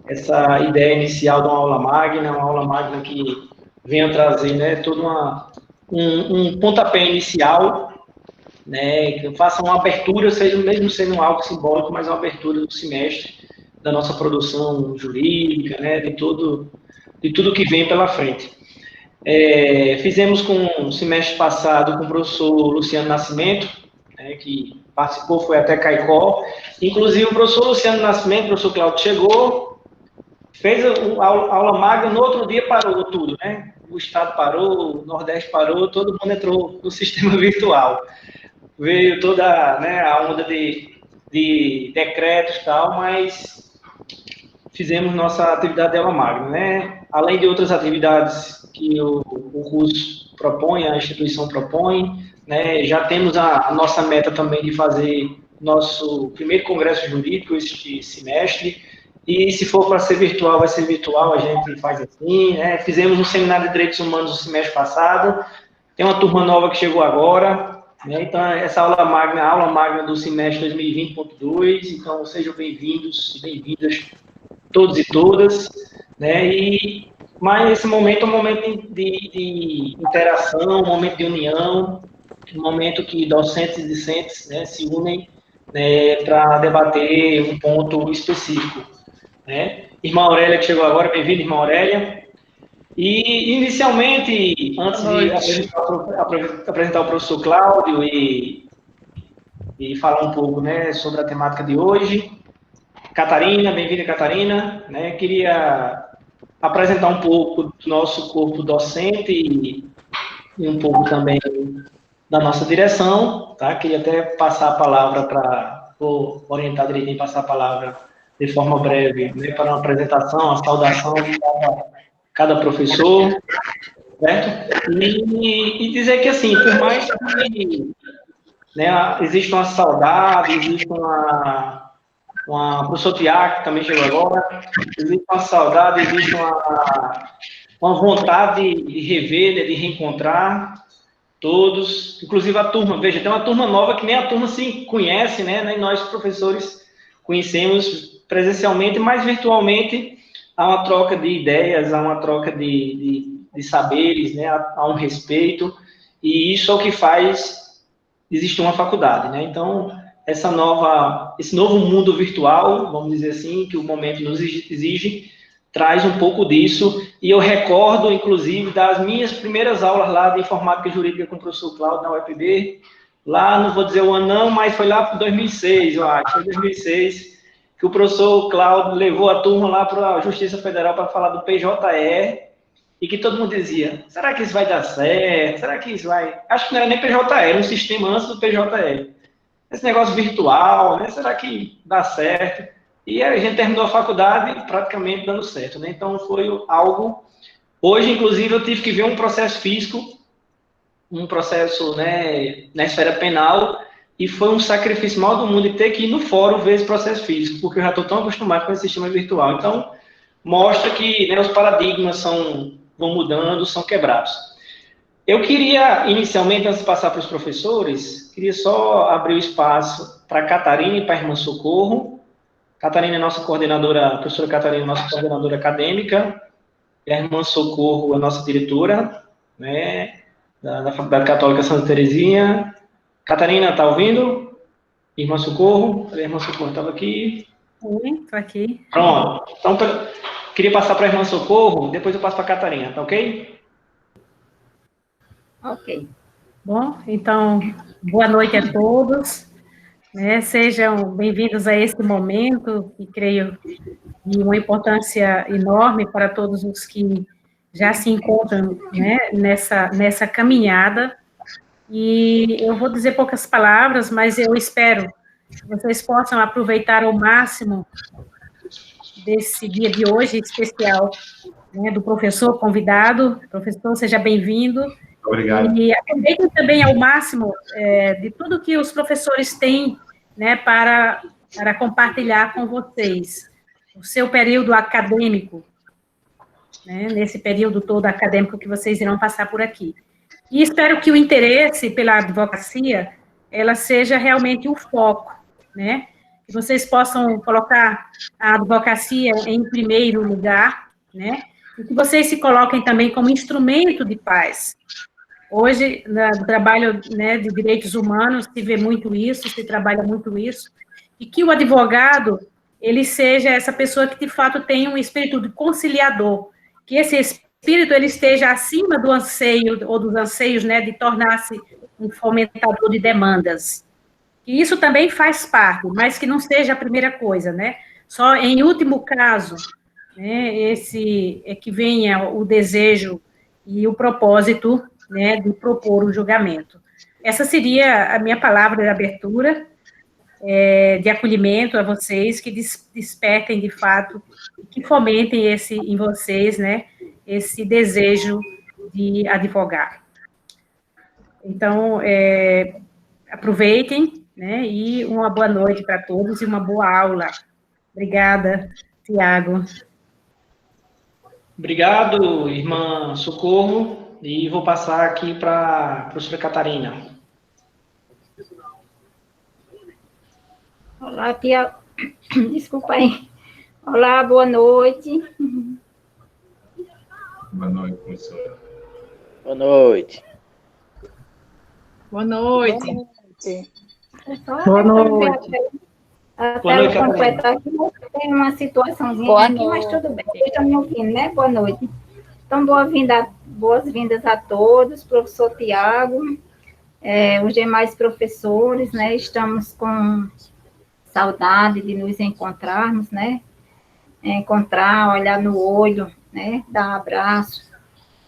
essa ideia inicial de uma aula magna que venha trazer, né, todo um pontapé inicial, né, que faça uma abertura, seja mesmo sendo algo simbólico, mas uma abertura do semestre, da nossa produção jurídica, né, de tudo que vem pela frente. Fizemos com o semestre passado com o professor Luciano Nascimento, né, que participou, foi até Caicó. Inclusive, o professor Luciano Nascimento, o professor Cláudio, chegou, fez a aula magna, no outro dia parou tudo, né? O Estado parou, o Nordeste parou, todo mundo entrou no sistema virtual. Veio toda, né, a onda de decretos e tal, mas fizemos nossa atividade de aula magna, né? Além de outras atividades que o curso propõe, a instituição propõe, né? Já temos a nossa meta também de fazer nosso primeiro congresso jurídico este semestre, e se for para ser virtual, vai ser virtual, a gente faz assim, né? Fizemos um seminário de direitos humanos no semestre passado, tem uma turma nova que chegou agora, né? Então, essa aula magna do semestre 2020.2, então sejam bem-vindos e bem-vindas todos e todas, né? Mas esse momento é um momento de interação, um momento de união, um momento que docentes e discentes, né, se unem, né, para debater um ponto específico, né? Irmã Aurélia, que chegou agora, bem-vinda, irmã Aurélia. E, inicialmente, antes de apresentar o professor Cláudio e falar um pouco, né, sobre a temática de hoje, Catarina, bem-vinda, Catarina, né? Queria apresentar um pouco do nosso corpo docente e um pouco também da nossa direção, tá? Queria até passar a palavra vou orientar direitinho, passar a palavra de forma breve, né, para uma apresentação, a saudação de cada professor, certo? E dizer que, assim, por mais que, né, existe uma saudade, existe o professor Tiago, que também chegou agora, existe uma saudade, existe uma vontade de rever, né, de reencontrar todos, inclusive a turma, veja, tem uma turma nova que nem a turma se conhece, né, nem nós professores conhecemos presencialmente, mas virtualmente há uma troca de ideias, há uma troca de saberes, né, há um respeito, e isso é o que faz existir uma faculdade, né, então esse novo mundo virtual, vamos dizer assim, que o momento nos exige, traz um pouco disso, e eu recordo, inclusive, das minhas primeiras aulas lá de informática jurídica com o professor Cláudio na UFB, lá, não vou dizer o ano não, mas foi lá para 2006, eu acho, foi 2006, que o professor Cláudio levou a turma lá para a Justiça Federal para falar do PJE, e que todo mundo dizia, será que isso vai dar certo? Será que isso vai... Acho que não era nem PJE, era um sistema antes do PJE. Esse negócio virtual, né? Será que dá certo? E a gente terminou a faculdade praticamente dando certo, né? Então, foi algo... Hoje, inclusive, eu tive que ver um processo físico, um processo, né, na esfera penal, e foi um sacrifício maior do mundo de ter que ir no fórum ver esse processo físico, porque eu já estou tão acostumado com esse sistema virtual. Então, mostra que, né, os paradigmas vão mudando, são quebrados. Eu queria, inicialmente, antes de passar para os professores, queria só abrir o espaço para a Catarina e para a irmã Socorro. Catarina é nossa coordenadora, a professora Catarina é nossa coordenadora acadêmica, e a irmã Socorro é nossa diretora, né, da Faculdade Católica Santa Terezinha. Catarina, está ouvindo? Irmã Socorro? A irmã Socorro estava aqui. Oi, estou aqui. Pronto. Então, queria passar para a irmã Socorro, depois eu passo para a Catarina, tá ok? Ok. Bom, então, boa noite a todos, né? Sejam bem-vindos a esse momento, que creio de uma importância enorme para todos os que já se encontram, né, nessa caminhada. E eu vou dizer poucas palavras, mas eu espero que vocês possam aproveitar ao máximo desse dia de hoje especial, né, do professor convidado. Professor, seja bem-vindo. Obrigado. E aproveitem também ao máximo de tudo que os professores têm, né, para compartilhar com vocês. O seu período acadêmico, né, nesse período todo acadêmico que vocês irão passar por aqui. E espero que o interesse pela advocacia, ela seja realmente o foco, né? que vocês possam colocar a advocacia em primeiro lugar, né? E que vocês se coloquem também como instrumento de paz. Hoje, no trabalho, né, de direitos humanos, se vê muito isso, se trabalha muito isso, e que o advogado, ele seja essa pessoa que, de fato, tem um espírito de conciliador, que esse espírito, ele esteja acima do anseio, ou dos anseios, né, de tornar-se um fomentador de demandas. E isso também faz parte, mas que não seja a primeira coisa, né? Só em último caso, né, esse é que venha o desejo e o propósito, né, de propor o julgamento. Essa seria a minha palavra de abertura, de acolhimento a vocês, que despertem, de fato, que fomentem em vocês, né, esse desejo de advogar. Então, aproveitem, né, e uma boa noite para todos e uma boa aula. Obrigada, Tiago. Obrigado, irmã Socorro, e vou passar aqui para a professora Catarina. Olá, Tiago. Desculpa aí. Olá, boa noite. Boa noite, professora. Boa noite. Boa noite. Boa noite. Até eu completar aqui, tem uma situaçãozinha Boa aqui, noite. mas tudo bem. Vocês estão me ouvindo, né? Boa noite. Então, boas-vindas a todos, professor Tiago, os demais professores, né? Estamos com saudade de nos encontrarmos, né? Encontrar, olhar no olho, né? Dar abraço.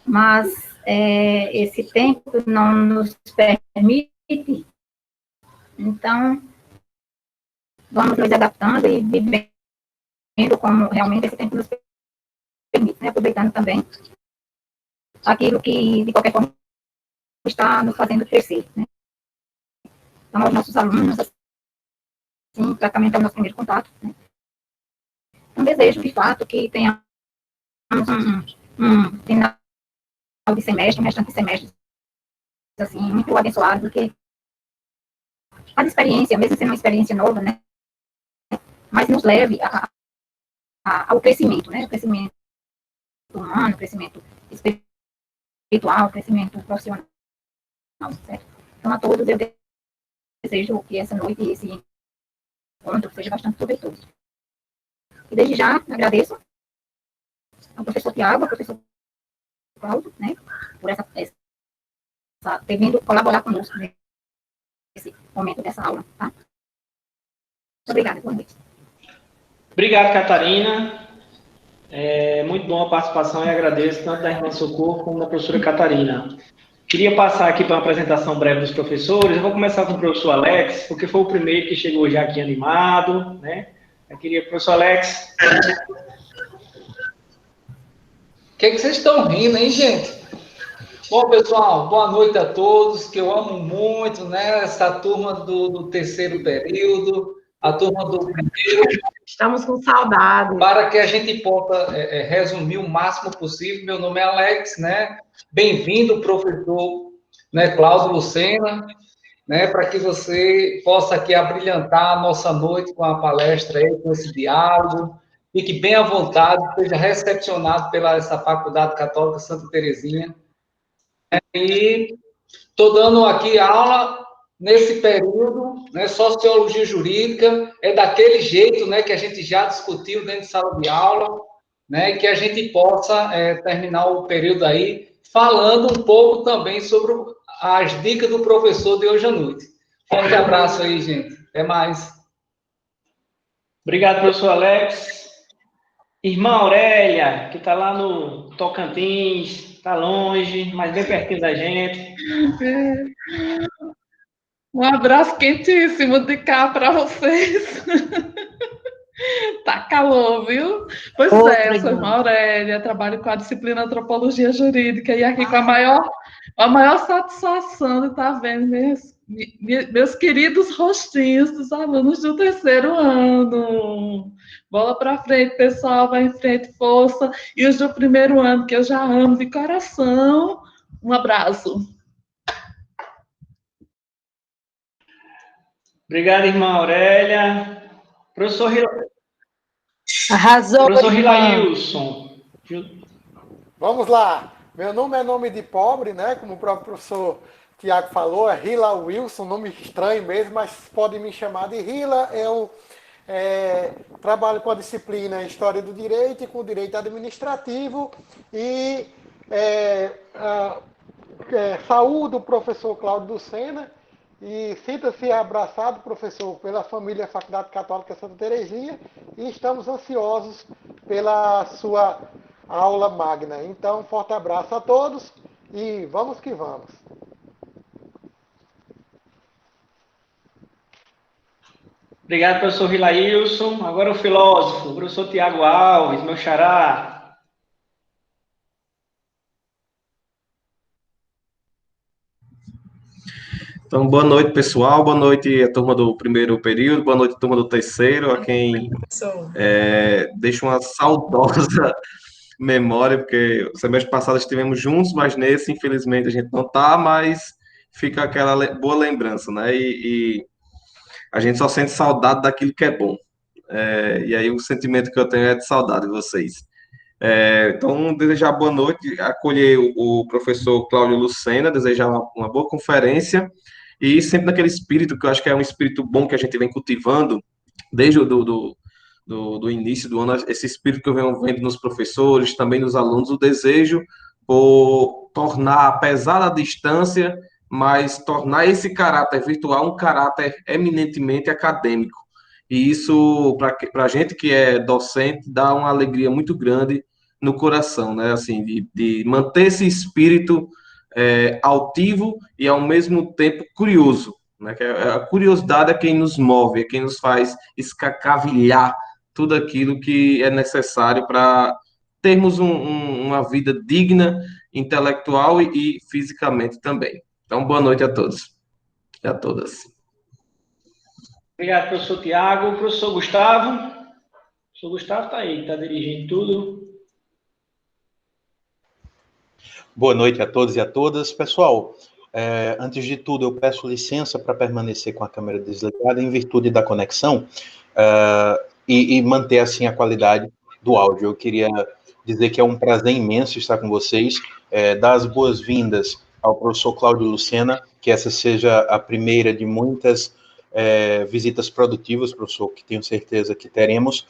Mas esse tempo não nos permite, então vamos nos adaptando e vivendo como realmente esse tempo nos permite, né? Aproveitando também aquilo que, de qualquer forma, está nos fazendo crescer, né? Então, aos nossos alunos, assim, praticamente é o nosso primeiro contato, né? Um desejo, de fato, que tenhamos um final de semestre, um restante de semestre, assim, muito abençoado, porque a experiência, mesmo sendo uma experiência nova, né? Mas nos leve ao crescimento, né? O crescimento humano, o crescimento espiritual, o crescimento profissional, certo? Então, a todos eu desejo que essa noite, esse encontro, seja bastante proveitoso. E desde já, agradeço ao professor Tiago, ao professor Cláudio, né? Por ter vindo colaborar conosco nesse momento dessa aula, tá? Muito obrigada, boa noite. Obrigado, Catarina. Muito boa a participação e agradeço tanto da irmã Socorro como da professora Catarina. Queria passar aqui para uma apresentação breve dos professores. Eu vou começar com o professor Alex, porque foi o primeiro que chegou já aqui animado, né? Eu queria, professor Alex. O que vocês estão rindo, hein, gente? Bom, pessoal, boa noite a todos, que eu amo muito, né? Essa turma do terceiro período, a turma do primeiro. Estamos com saudade. Para que a gente possa resumir o máximo possível, meu nome é Alex, né? Bem-vindo, professor, né, Cláudio Lucena, né? Para que você possa aqui abrilhantar a nossa noite com a palestra aí, com esse diálogo. Fique bem à vontade, seja recepcionado pela essa Faculdade Católica Santa Terezinha. E estou dando aqui aula nesse período, né, Sociologia Jurídica, é daquele jeito, né, que a gente já discutiu dentro de sala de aula, né, que a gente possa terminar o período aí falando um pouco também sobre as dicas do professor de hoje à noite. Forte abraço aí, gente. Até mais. Obrigado, professor Alex. Irmã Aurélia, que está lá no Tocantins, está longe, mas bem pertinho da gente. Um abraço quentíssimo de cá para vocês. Tá calor, viu? Pois eu sou irmã Aurélia, trabalho com a disciplina Antropologia Jurídica e aqui com a maior satisfação de estar vendo meus queridos rostinhos dos alunos do terceiro ano. Bola para frente, pessoal, vai em frente, força. E os do primeiro ano, que eu já amo de coração. Um abraço. Obrigado, irmã Aurélia. Professor, Arrasou, professor irmã. Rilailson. Vamos lá. Meu nome é nome de pobre, né? Como o próprio professor Tiago falou, é Hila Wilson, nome estranho mesmo, mas pode me chamar de Hila. Eu trabalho com a disciplina História do Direito e com o Direito Administrativo e saúdo o professor Cláudio Lucena e sinta-se abraçado, professor, pela família Faculdade Católica Santa Teresinha e estamos ansiosos pela sua aula magna. Então, forte abraço a todos e vamos que vamos. Obrigado, professor Rilailson. Agora o filósofo, o professor Tiago Alves, meu xará. Então, boa noite, pessoal. Boa noite, a turma do primeiro período. Boa noite, turma do terceiro. A quem deixa uma saudosa memória, porque o semestre passado estivemos juntos, mas nesse, infelizmente, a gente não está, mas fica aquela boa lembrança, né? E a gente só sente saudade daquilo que é bom. E aí o sentimento que eu tenho é de saudade de vocês. Então, desejar boa noite, acolher o professor Cláudio Lucena, desejar uma boa conferência e sempre naquele espírito que eu acho que é um espírito bom que a gente vem cultivando desde do início do ano, esse espírito que eu venho vendo nos professores, também nos alunos, o desejo por tornar, apesar da distância, mas tornar esse caráter virtual um caráter eminentemente acadêmico. E isso, para a gente que é docente, dá uma alegria muito grande no coração, né? Assim, de manter esse espírito altivo e ao mesmo tempo curioso, né? Que a curiosidade é quem nos move, é quem nos faz escacavilhar tudo aquilo que é necessário para termos uma vida digna, intelectual e fisicamente também. Então, boa noite a todos e a todas. Obrigado, professor Tiago. Professor Gustavo. O professor Gustavo está aí, está dirigindo tudo. Boa noite a todos e a todas. Pessoal, antes de tudo, eu peço licença para permanecer com a câmera desligada em virtude da conexão e manter, assim, a qualidade do áudio. Eu queria dizer que é um prazer imenso estar com vocês, dar as boas-vindas ao professor Cláudio Lucena, que essa seja a primeira de muitas visitas produtivas, professor, que tenho certeza que teremos.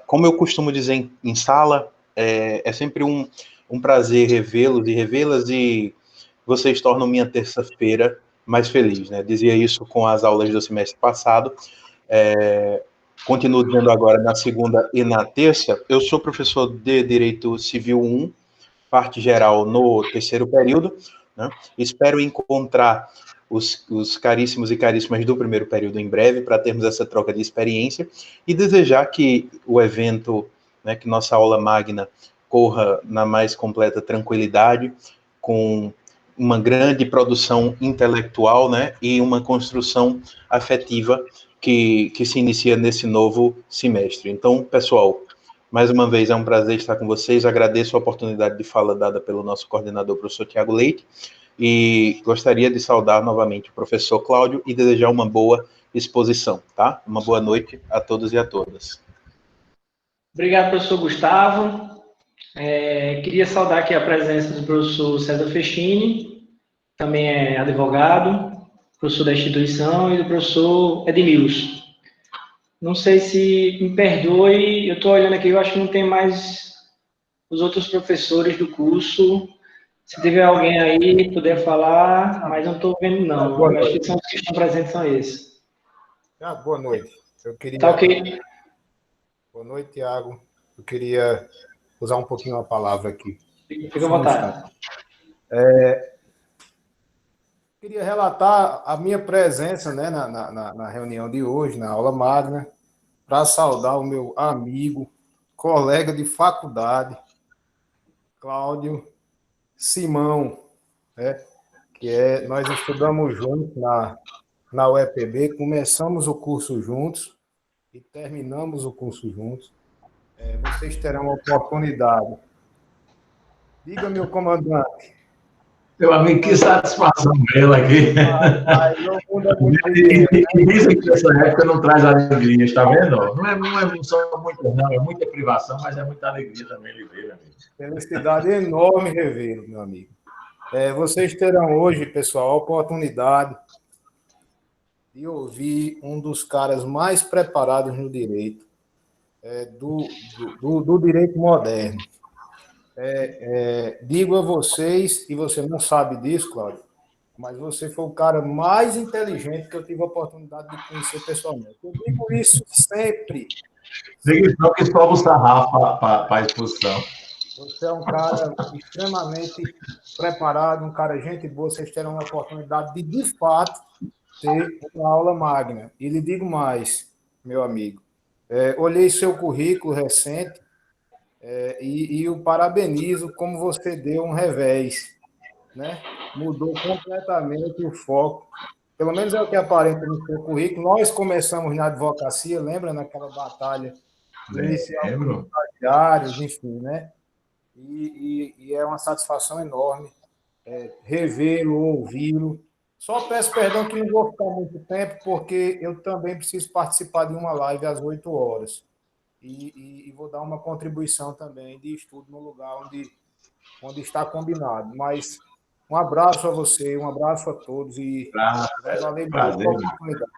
Como eu costumo dizer em sala, é sempre um prazer revê-los e revê-las, e vocês tornam minha terça-feira mais feliz, né? Dizia isso com as aulas do semestre passado, continuo dizendo agora na segunda e na terça. Eu sou professor de Direito Civil 1, parte geral no terceiro período, né? Espero encontrar os caríssimos e caríssimas do primeiro período em breve, para termos essa troca de experiência, e desejar que o evento, né, que nossa aula magna corra na mais completa tranquilidade, com uma grande produção intelectual, né, e uma construção afetiva que se inicia nesse novo semestre. Então, pessoal, mais uma vez é um prazer estar com vocês. Agradeço a oportunidade de fala dada pelo nosso coordenador, professor Tiago Leite, e gostaria de saudar novamente o professor Cláudio e desejar uma boa exposição, tá? Uma boa noite a todos e a todas. Obrigado, professor Gustavo. Queria saudar aqui a presença do professor César Festini, também é advogado, professor da instituição, e do professor Edmilson. Não sei se me perdoe, eu estou olhando aqui, eu acho que não tem mais os outros professores do curso. Se tiver alguém aí, puder falar, mas não estou vendo, não. Eu acho que são os que estão presentes, são esses. Boa noite. Eu queria... Tá ok. Boa noite, Tiago. Eu queria usar um pouquinho a palavra aqui. Fica à vontade. Queria relatar a minha presença, né, na reunião de hoje, na aula magna, para saudar o meu amigo, colega de faculdade, Cláudio Simão, né, nós estudamos juntos na UEPB, começamos o curso juntos e terminamos o curso juntos. Vocês terão a oportunidade. Diga, meu comandante, Meu amigo, que satisfação dela aqui. E dizem que essa época não traz alegria, está vendo? Não é só muita, não, é muita privação, mas é muita alegria também lhe ver, amigo. Felicidade enorme revê-lo, meu amigo. Vocês terão hoje, pessoal, a oportunidade de ouvir um dos caras mais preparados no direito, do direito moderno. Digo a vocês, e você não sabe disso, Cláudio, mas você foi o cara mais inteligente que eu tive a oportunidade de conhecer pessoalmente. Eu digo isso sempre. Diga só que sobe o sarrafo para a exposição. Você é um cara extremamente preparado, um cara gente boa, vocês terão a oportunidade de fato, ter uma aula magna. E lhe digo mais, meu amigo, olhei seu currículo recente e o parabenizo como você deu um revés, né? Mudou completamente o foco. Pelo menos é o que aparenta no seu currículo. Nós começamos na advocacia, lembra naquela batalha inicial dos estagiários, enfim, né? E é uma satisfação enorme revê-lo, ouvi-lo. Só peço perdão que não vou ficar muito tempo, porque eu também preciso participar de uma live às 8 horas. E vou dar uma contribuição também de estudo no lugar onde está combinado. Mas um abraço a você, um abraço a todos e valeu pela oportunidade.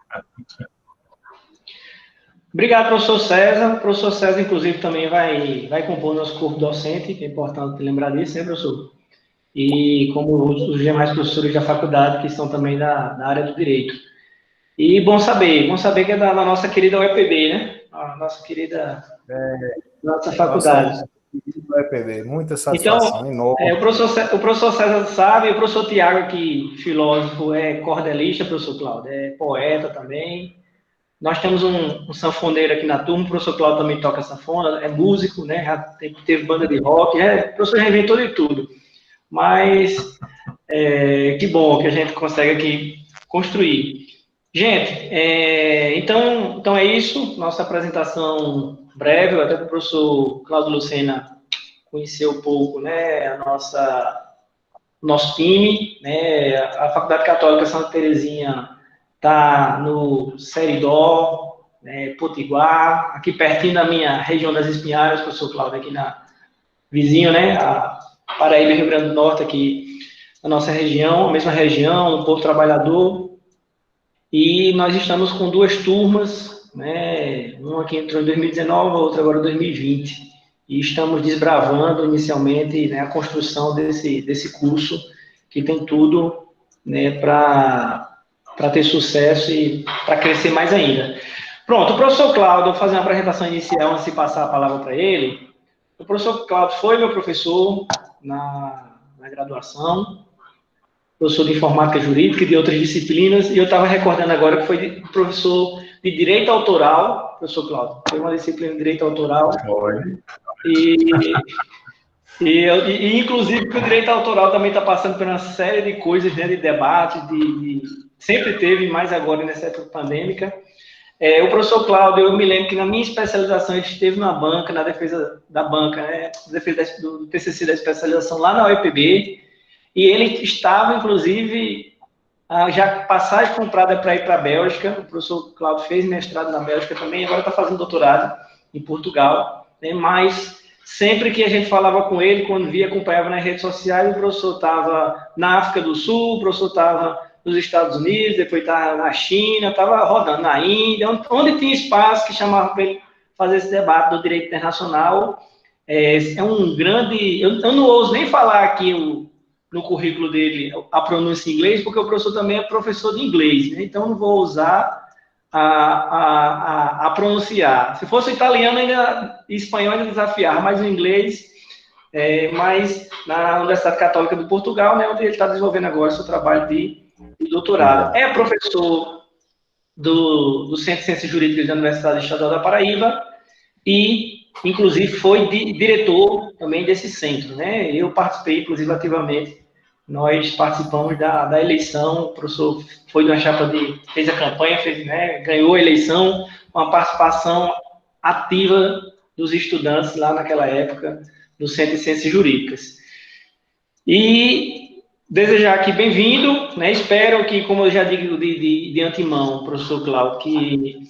Obrigado, professor César. O professor César, inclusive, também vai compor nosso corpo docente, que é importante lembrar disso, né, professor? E como os demais professores da faculdade, que são também da área do direito. E bom saber que é da nossa querida UEPB, né? A nossa querida nossa faculdade. UEPB, muita satisfação, então, enorme. O professor César sabe, o professor Tiago aqui, filósofo, é cordelista, professor Cláudio, é poeta também. Nós temos um sanfoneiro aqui na turma, o professor Cláudio também toca sanfona, é músico, né? Já teve banda de rock, o professor já inventou de tudo. Mas que bom que a gente consegue aqui construir. Gente, então é isso, nossa apresentação breve, até para o professor Cláudio Lucena conhecer um pouco, né, nosso time, né, a Faculdade Católica Santa Terezinha está no Seridó, né, Potiguar, aqui pertinho da minha região das Espinharas, professor Cláudio, aqui vizinho, né, a Paraíba e Rio Grande do Norte, aqui na nossa região, a mesma região, no Povo Trabalhador, e nós estamos com 2 turmas, né, uma que entrou em 2019, a outra agora em 2020, e estamos desbravando inicialmente, né, a construção desse curso, que tem tudo, né, para ter sucesso e para crescer mais ainda. Pronto, o professor Cláudio, vou fazer uma apresentação inicial antes de passar a palavra para ele. O professor Cláudio foi meu professor na graduação, professor de informática jurídica e de outras disciplinas, e eu estava recordando agora que foi professor de direito autoral, professor Cláudio, foi uma disciplina de direito autoral. Foi. E inclusive, que o direito autoral também está passando por uma série de coisas, né, de debate, sempre teve, mais agora nessa época pandêmica. O professor Cláudio, eu me lembro que na minha especialização ele esteve na banca, na defesa da banca, né, defesa do TCC da especialização lá na UEPB, e ele estava, inclusive, já passagem comprada para ir para a Bélgica. O professor Cláudio fez mestrado na Bélgica também, agora está fazendo doutorado em Portugal, né, mas sempre que a gente falava com ele, quando via, acompanhava nas redes sociais, o professor estava na África do Sul, o professor estava nos Estados Unidos, depois estava na China, estava rodando na Índia, onde tinha espaço que chamava para ele fazer esse debate do direito internacional. É um grande... Eu não ouso nem falar aqui no currículo dele a pronúncia em inglês, porque o professor também é professor de inglês, né? Então não vou usar a pronunciar. Se fosse italiano e espanhol, ainda desafiar, mas o inglês, mas na Universidade Católica de Portugal, né, onde ele está desenvolvendo agora seu trabalho de doutorado. É professor do Centro de Ciências Jurídicas da Universidade Estadual da Paraíba e, inclusive, foi diretor também desse centro, né? Eu participei, inclusive, ativamente. Nós participamos da eleição, o professor foi de uma chapa fez a campanha, né, ganhou a eleição, com a participação ativa dos estudantes lá naquela época, do Centro de Ciências Jurídicas. E desejar aqui bem-vindo, né? Espero que, como eu já digo de antemão, professor Cláudio, que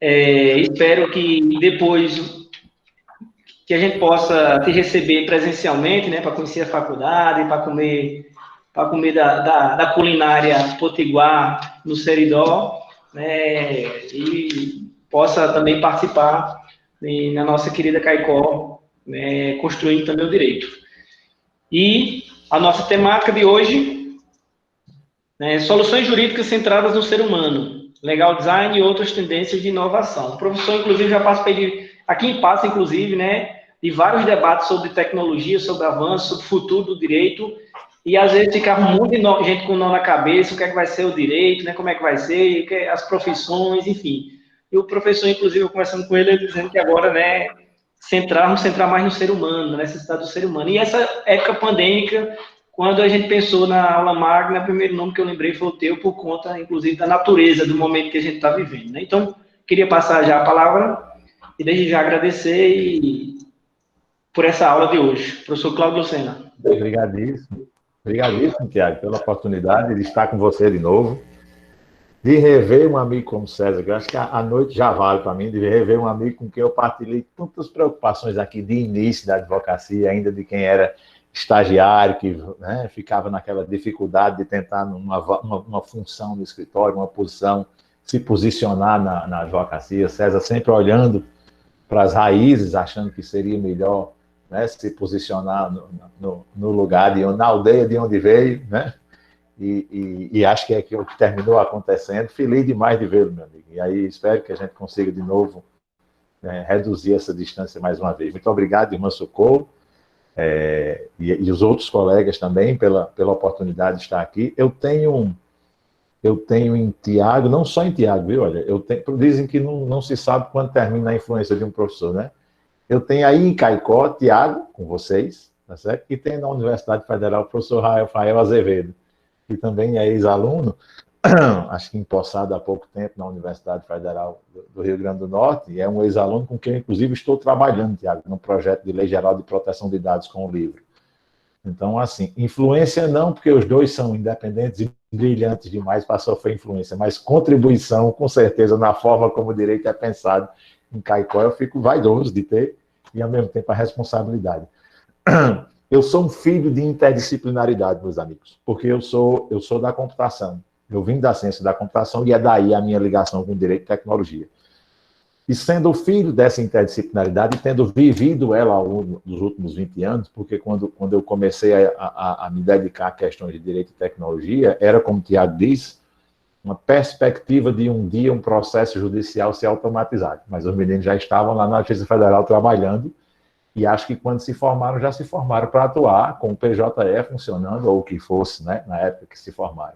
espero que depois que a gente possa te receber presencialmente, né? Para conhecer a faculdade, para comer da culinária potiguar no Seridó, né? E possa também participar na nossa querida Caicó, né? Construindo também o direito. E a nossa temática de hoje, né, soluções jurídicas centradas no ser humano, legal design e outras tendências de inovação. O professor, inclusive, já participei aqui passa, inclusive, né, de vários debates sobre tecnologia, sobre avanço, sobre o futuro do direito, e às vezes ficava muita gente com nó na cabeça, o que é que vai ser o direito, né, como é que vai ser, as profissões, enfim. E o professor, inclusive, eu conversando com ele, ele dizendo que agora, né, centrar mais no ser humano, na necessidade do ser humano. E essa época pandêmica, quando a gente pensou na aula magna, o primeiro nome que eu lembrei foi o teu, por conta, inclusive, da natureza do momento que a gente está vivendo, né? Então, queria passar já a palavra e desde já agradecer por essa aula de hoje. Professor Cláudio Lucena. Obrigadíssimo, Tiago, pela oportunidade de estar com você de novo, de rever um amigo como César, que eu acho que a noite já vale para mim, de rever um amigo com quem eu partilhei tantas preocupações aqui de início da advocacia, ainda de quem era estagiário, que, né, ficava naquela dificuldade de tentar numa função no escritório, uma posição, se posicionar na advocacia. César sempre olhando para as raízes, achando que seria melhor, né, se posicionar no lugar, na aldeia de onde veio, né? E acho que é aquilo que terminou acontecendo. Feliz demais de vê-lo, meu amigo. E aí espero que a gente consiga de novo, né, reduzir essa distância mais uma vez. Muito obrigado, irmã Socorro, e os outros colegas também pela oportunidade de estar aqui. Eu tenho em Tiago, não só em Tiago, viu? Olha, dizem que não se sabe quando termina a influência de um professor, né? Eu tenho aí em Caicó, Tiago, com vocês, tá certo? E tem na Universidade Federal o professor Rafael Azevedo, que também é ex-aluno, acho que empossado há pouco tempo na Universidade Federal do Rio Grande do Norte, e é um ex-aluno com quem, inclusive, estou trabalhando, Tiago, num projeto de Lei Geral de Proteção de Dados com o livro. Então, assim, influência não, porque os dois são independentes e brilhantes demais para sofrer influência, mas contribuição, com certeza, na forma como o direito é pensado em Caicó, eu fico vaidoso de ter, e ao mesmo tempo a responsabilidade. Eu sou um filho de interdisciplinaridade, meus amigos, porque eu sou da computação. Eu vim da ciência da computação e é daí a minha ligação com o direito e tecnologia. E sendo filho dessa interdisciplinaridade e tendo vivido ela ao longo dos últimos 20 anos, porque quando eu comecei a me dedicar a questões de direito e tecnologia, era, como o Tiago disse, uma perspectiva de um dia um processo judicial ser automatizado. Mas os meninos já estavam lá na Justiça Federal trabalhando, e acho que quando se formaram, já se formaram para atuar com o PJE funcionando, ou o que fosse, né, na época que se formaram.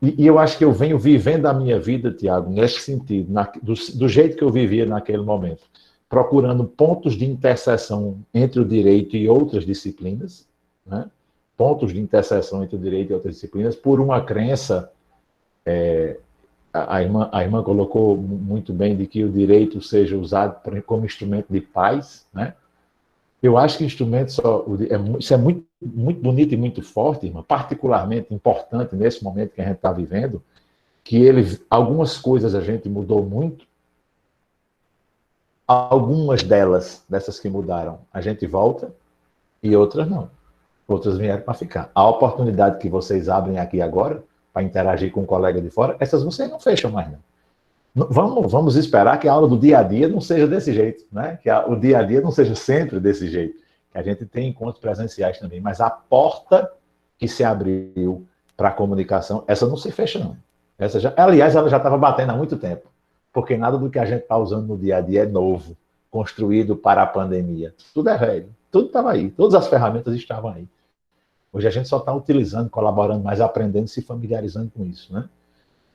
E eu acho que eu venho vivendo a minha vida, Tiago, nesse sentido, do jeito que eu vivia naquele momento, procurando pontos de interseção entre o direito e outras disciplinas, né? Pontos de interseção entre o direito e outras disciplinas, por uma crença, a irmã colocou muito bem, de que o direito seja usado como instrumento de paz, né? Eu acho que instrumento isso é muito, muito bonito e muito forte, irmã, particularmente importante nesse momento que a gente está vivendo, que algumas coisas a gente mudou muito, algumas dessas que mudaram, a gente volta, e outras não. Outras vieram para ficar. A oportunidade que vocês abrem aqui agora, para interagir com um colega de fora, essas vocês não fecham mais, não. Vamos esperar que a aula do dia a dia não seja desse jeito, né? Que o dia a dia não seja sempre desse jeito. Que a gente tem encontros presenciais também, mas a porta que se abriu para a comunicação, essa não se fecha, não. Aliás, ela já estava batendo há muito tempo, porque nada do que a gente está usando no dia a dia é novo, construído para a pandemia. Tudo é velho, tudo estava aí, todas as ferramentas estavam aí. Hoje a gente só está utilizando, colaborando mais, aprendendo, se familiarizando com isso, né?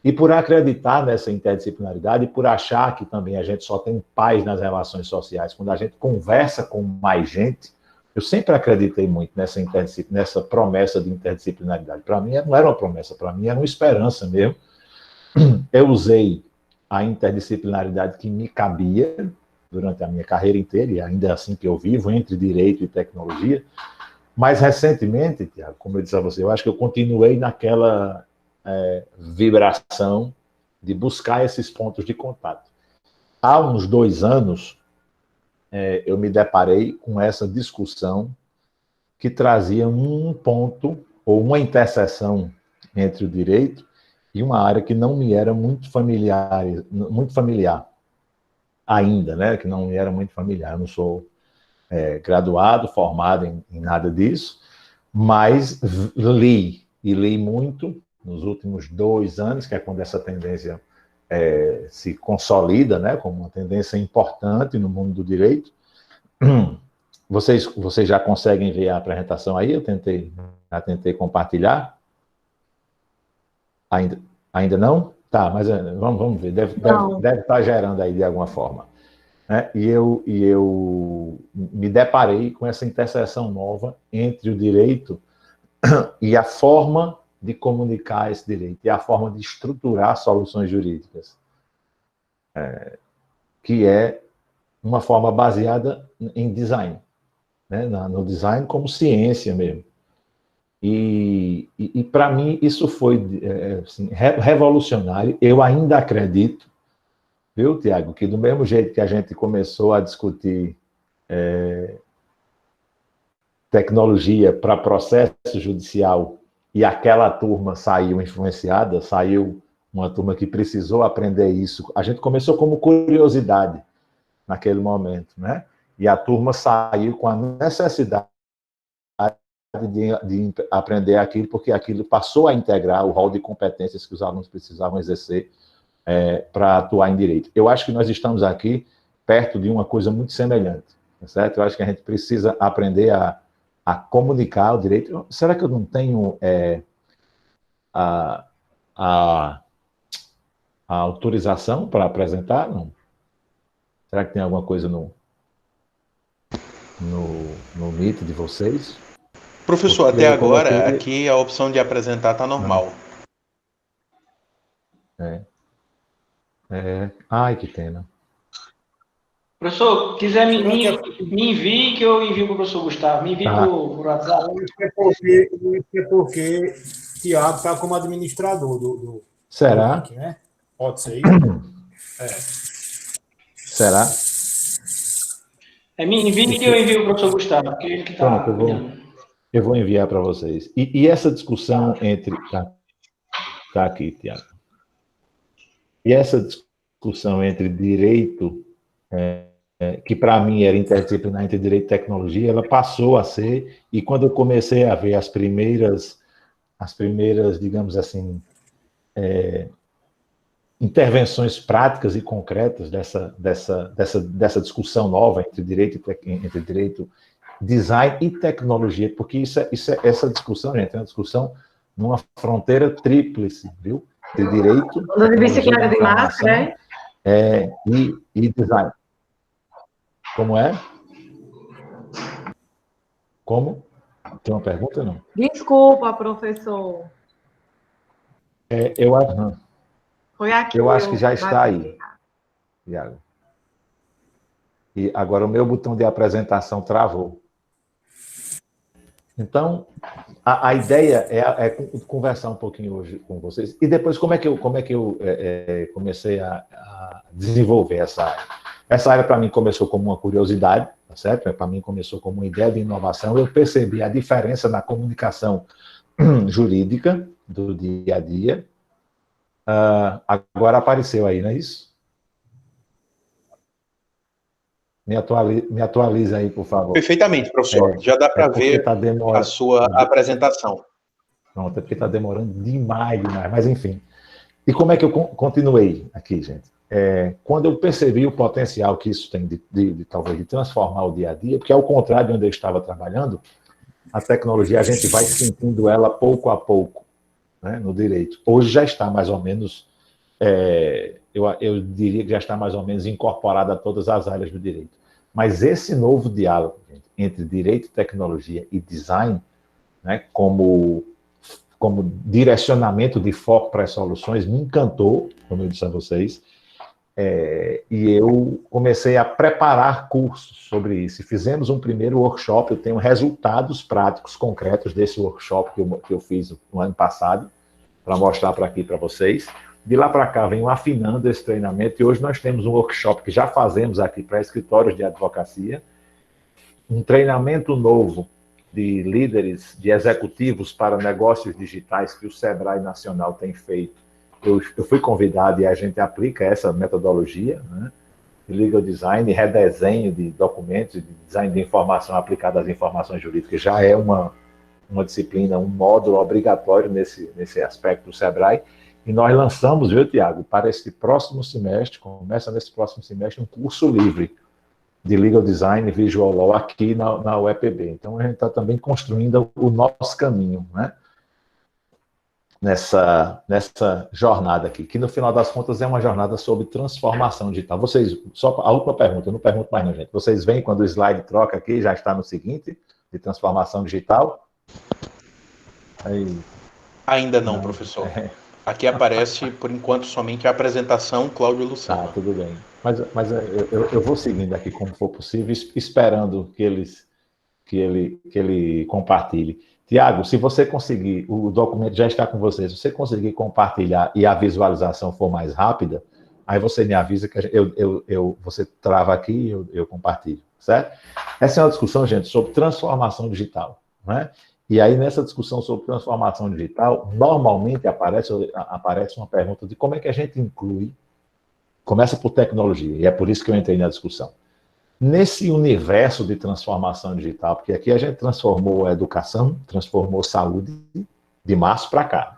E por acreditar nessa interdisciplinaridade, e por achar que também a gente só tem paz nas relações sociais, quando a gente conversa com mais gente, eu sempre acreditei muito nessa promessa de interdisciplinaridade. Para mim não era uma promessa, para mim era uma esperança mesmo. Eu usei a interdisciplinaridade que me cabia durante a minha carreira inteira, e ainda é assim que eu vivo, entre direito e tecnologia, Mais recentemente, Tiago, como eu disse a você, eu acho que eu continuei naquela vibração de buscar esses pontos de contato. Há uns 2 anos, eu me deparei com essa discussão que trazia um ponto ou uma interseção entre o direito e uma área que não me era muito familiar ainda, né? Que não me era muito familiar. Eu não sou graduado, formado em nada disso, mas li muito nos últimos 2 anos, que é quando essa tendência se consolida, né, como uma tendência importante no mundo do direito. Vocês já conseguem ver a apresentação aí? Eu já tentei compartilhar. Ainda não? Tá, mas vamos ver. Deve estar gerando aí de alguma forma. Né? E eu me deparei com essa interseção nova entre o direito e a forma de comunicar esse direito, e a forma de estruturar soluções jurídicas, que é uma forma baseada em design, né? No design como ciência mesmo. E para mim isso foi assim, revolucionário. Eu ainda acredito, viu, Tiago, que do mesmo jeito que a gente começou a discutir tecnologia para processo judicial e aquela turma saiu influenciada, saiu uma turma que precisou aprender isso. A gente começou como curiosidade naquele momento, né? E a turma saiu com a necessidade de aprender aquilo, porque aquilo passou a integrar o rol de competências que os alunos precisavam exercer para atuar em direito. Eu acho que nós estamos aqui perto de uma coisa muito semelhante, certo? Eu acho que a gente precisa aprender a comunicar o direito. Será que eu não tenho a autorização para apresentar? Não. Será que tem alguma coisa no Meet de vocês? Professor, até agora, aqui a opção de apresentar está normal. Ai, que pena. Professor, quiser me envie, que eu envio para o professor Gustavo. Me envie por WhatsApp. É porque Tiago está como administrador do Será? link, né? Pode ser isso? Será? Me envie que eu envio para o professor Gustavo, porque ele que está. Eu vou enviar para vocês. E essa discussão entre... Tá aqui, Tiago. E essa discussão entre direito, que para mim era interdisciplinar entre direito e tecnologia, ela passou a ser, e quando eu comecei a ver as primeiras, digamos assim, intervenções práticas e concretas dessa discussão nova entre direito, design e tecnologia, porque essa discussão, gente, é uma discussão numa fronteira tríplice, viu? De direito, de bicicleta de máscara, e design. Como é? Como? Tem uma pergunta, não? Desculpa, professor. Eu acho. Foi aqui. Eu acho que já está aí, Tiago. E agora o meu botão de apresentação travou. Então, a ideia é conversar um pouquinho hoje com vocês. E depois, como é que eu comecei a desenvolver essa área? Essa área, para mim, começou como uma curiosidade, tá certo? Para mim, começou como uma ideia de inovação. Eu percebi a diferença na comunicação jurídica do dia a dia. Agora apareceu aí, não é isso? Me atualiza aí, por favor. Perfeitamente, professor. Já dá para ver a sua apresentação. Pronto, é porque está demorando demais. Mas, enfim. E como é que eu continuei aqui, gente? Quando eu percebi o potencial que isso tem talvez de transformar o dia a dia, porque ao contrário de onde eu estava trabalhando, a tecnologia, a gente vai sentindo ela pouco a pouco, né, no direito. Hoje já está mais ou menos, eu diria que já está mais ou menos incorporada a todas as áreas do direito. Mas esse novo diálogo, gente, entre direito, tecnologia e design, né, como direcionamento de foco para as soluções, me encantou, como eu disse a vocês. E eu comecei a preparar cursos sobre isso. E fizemos um primeiro workshop, eu tenho resultados práticos, concretos desse workshop que eu fiz no ano passado, para mostrar aqui para vocês. De lá para cá, venho afinando esse treinamento, e hoje nós temos um workshop que já fazemos aqui para escritórios de advocacia, um treinamento novo de líderes, de executivos para negócios digitais que o Sebrae Nacional tem feito. Eu fui convidado e a gente aplica essa metodologia, né, de legal design, redesenho de documentos, de design de informação aplicada às informações jurídicas, já é uma disciplina, um módulo obrigatório nesse aspecto do Sebrae, e nós lançamos, viu, Tiago, para esse próximo semestre, começa nesse próximo semestre, um curso livre de legal design e visual law aqui na UEPB. Então, a gente está também construindo o nosso caminho, né? Nessa jornada aqui, que no final das contas é uma jornada sobre transformação digital. Vocês, só a última pergunta, eu não pergunto mais não, gente. Vocês veem quando o slide troca aqui, já está no seguinte, de transformação digital? Aí. Ainda não, professor. Aqui aparece, por enquanto, somente a apresentação Cláudio Lucena. Tá, tudo bem. Mas eu vou seguindo aqui como for possível, esperando que ele compartilhe. Tiago, se você conseguir, o documento já está com você, se você conseguir compartilhar e a visualização for mais rápida, aí você me avisa que você trava aqui e eu compartilho, certo? Essa é uma discussão, gente, sobre transformação digital, né? E aí, nessa discussão sobre transformação digital, normalmente aparece uma pergunta de como é que a gente inclui, começa por tecnologia, e é por isso que eu entrei na discussão. Nesse universo de transformação digital, porque aqui a gente transformou a educação, transformou saúde de março para cá.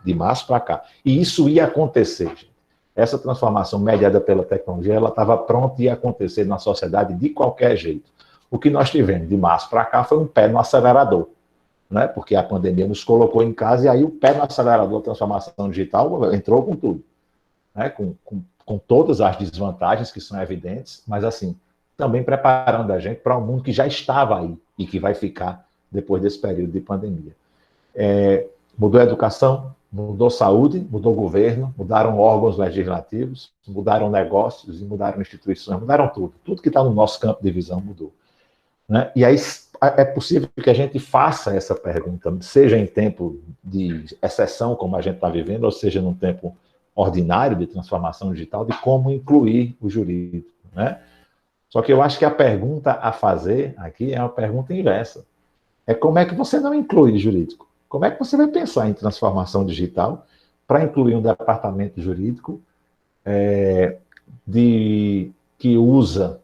E isso ia acontecer, gente. Essa transformação mediada pela tecnologia, ela estava pronta e ia acontecer na sociedade de qualquer jeito. O que nós tivemos de março para cá foi um pé no acelerador, né? Porque a pandemia nos colocou em casa e aí o pé no acelerador da transformação digital entrou com tudo, né? Com todas as desvantagens que são evidentes, mas assim, também preparando a gente para um mundo que já estava aí e que vai ficar depois desse período de pandemia. Mudou a educação, mudou a saúde, mudou o governo, mudaram órgãos legislativos, mudaram negócios e mudaram instituições, mudaram tudo. Tudo que está no nosso campo de visão mudou, né? E aí é possível que a gente faça essa pergunta, seja em tempo de exceção, como a gente está vivendo, ou seja, num tempo ordinário de transformação digital, de como incluir o jurídico, né? Só que eu acho que a pergunta a fazer aqui é uma pergunta inversa. É como é que você não inclui jurídico? Como é que você vai pensar em transformação digital para incluir um departamento jurídico que usa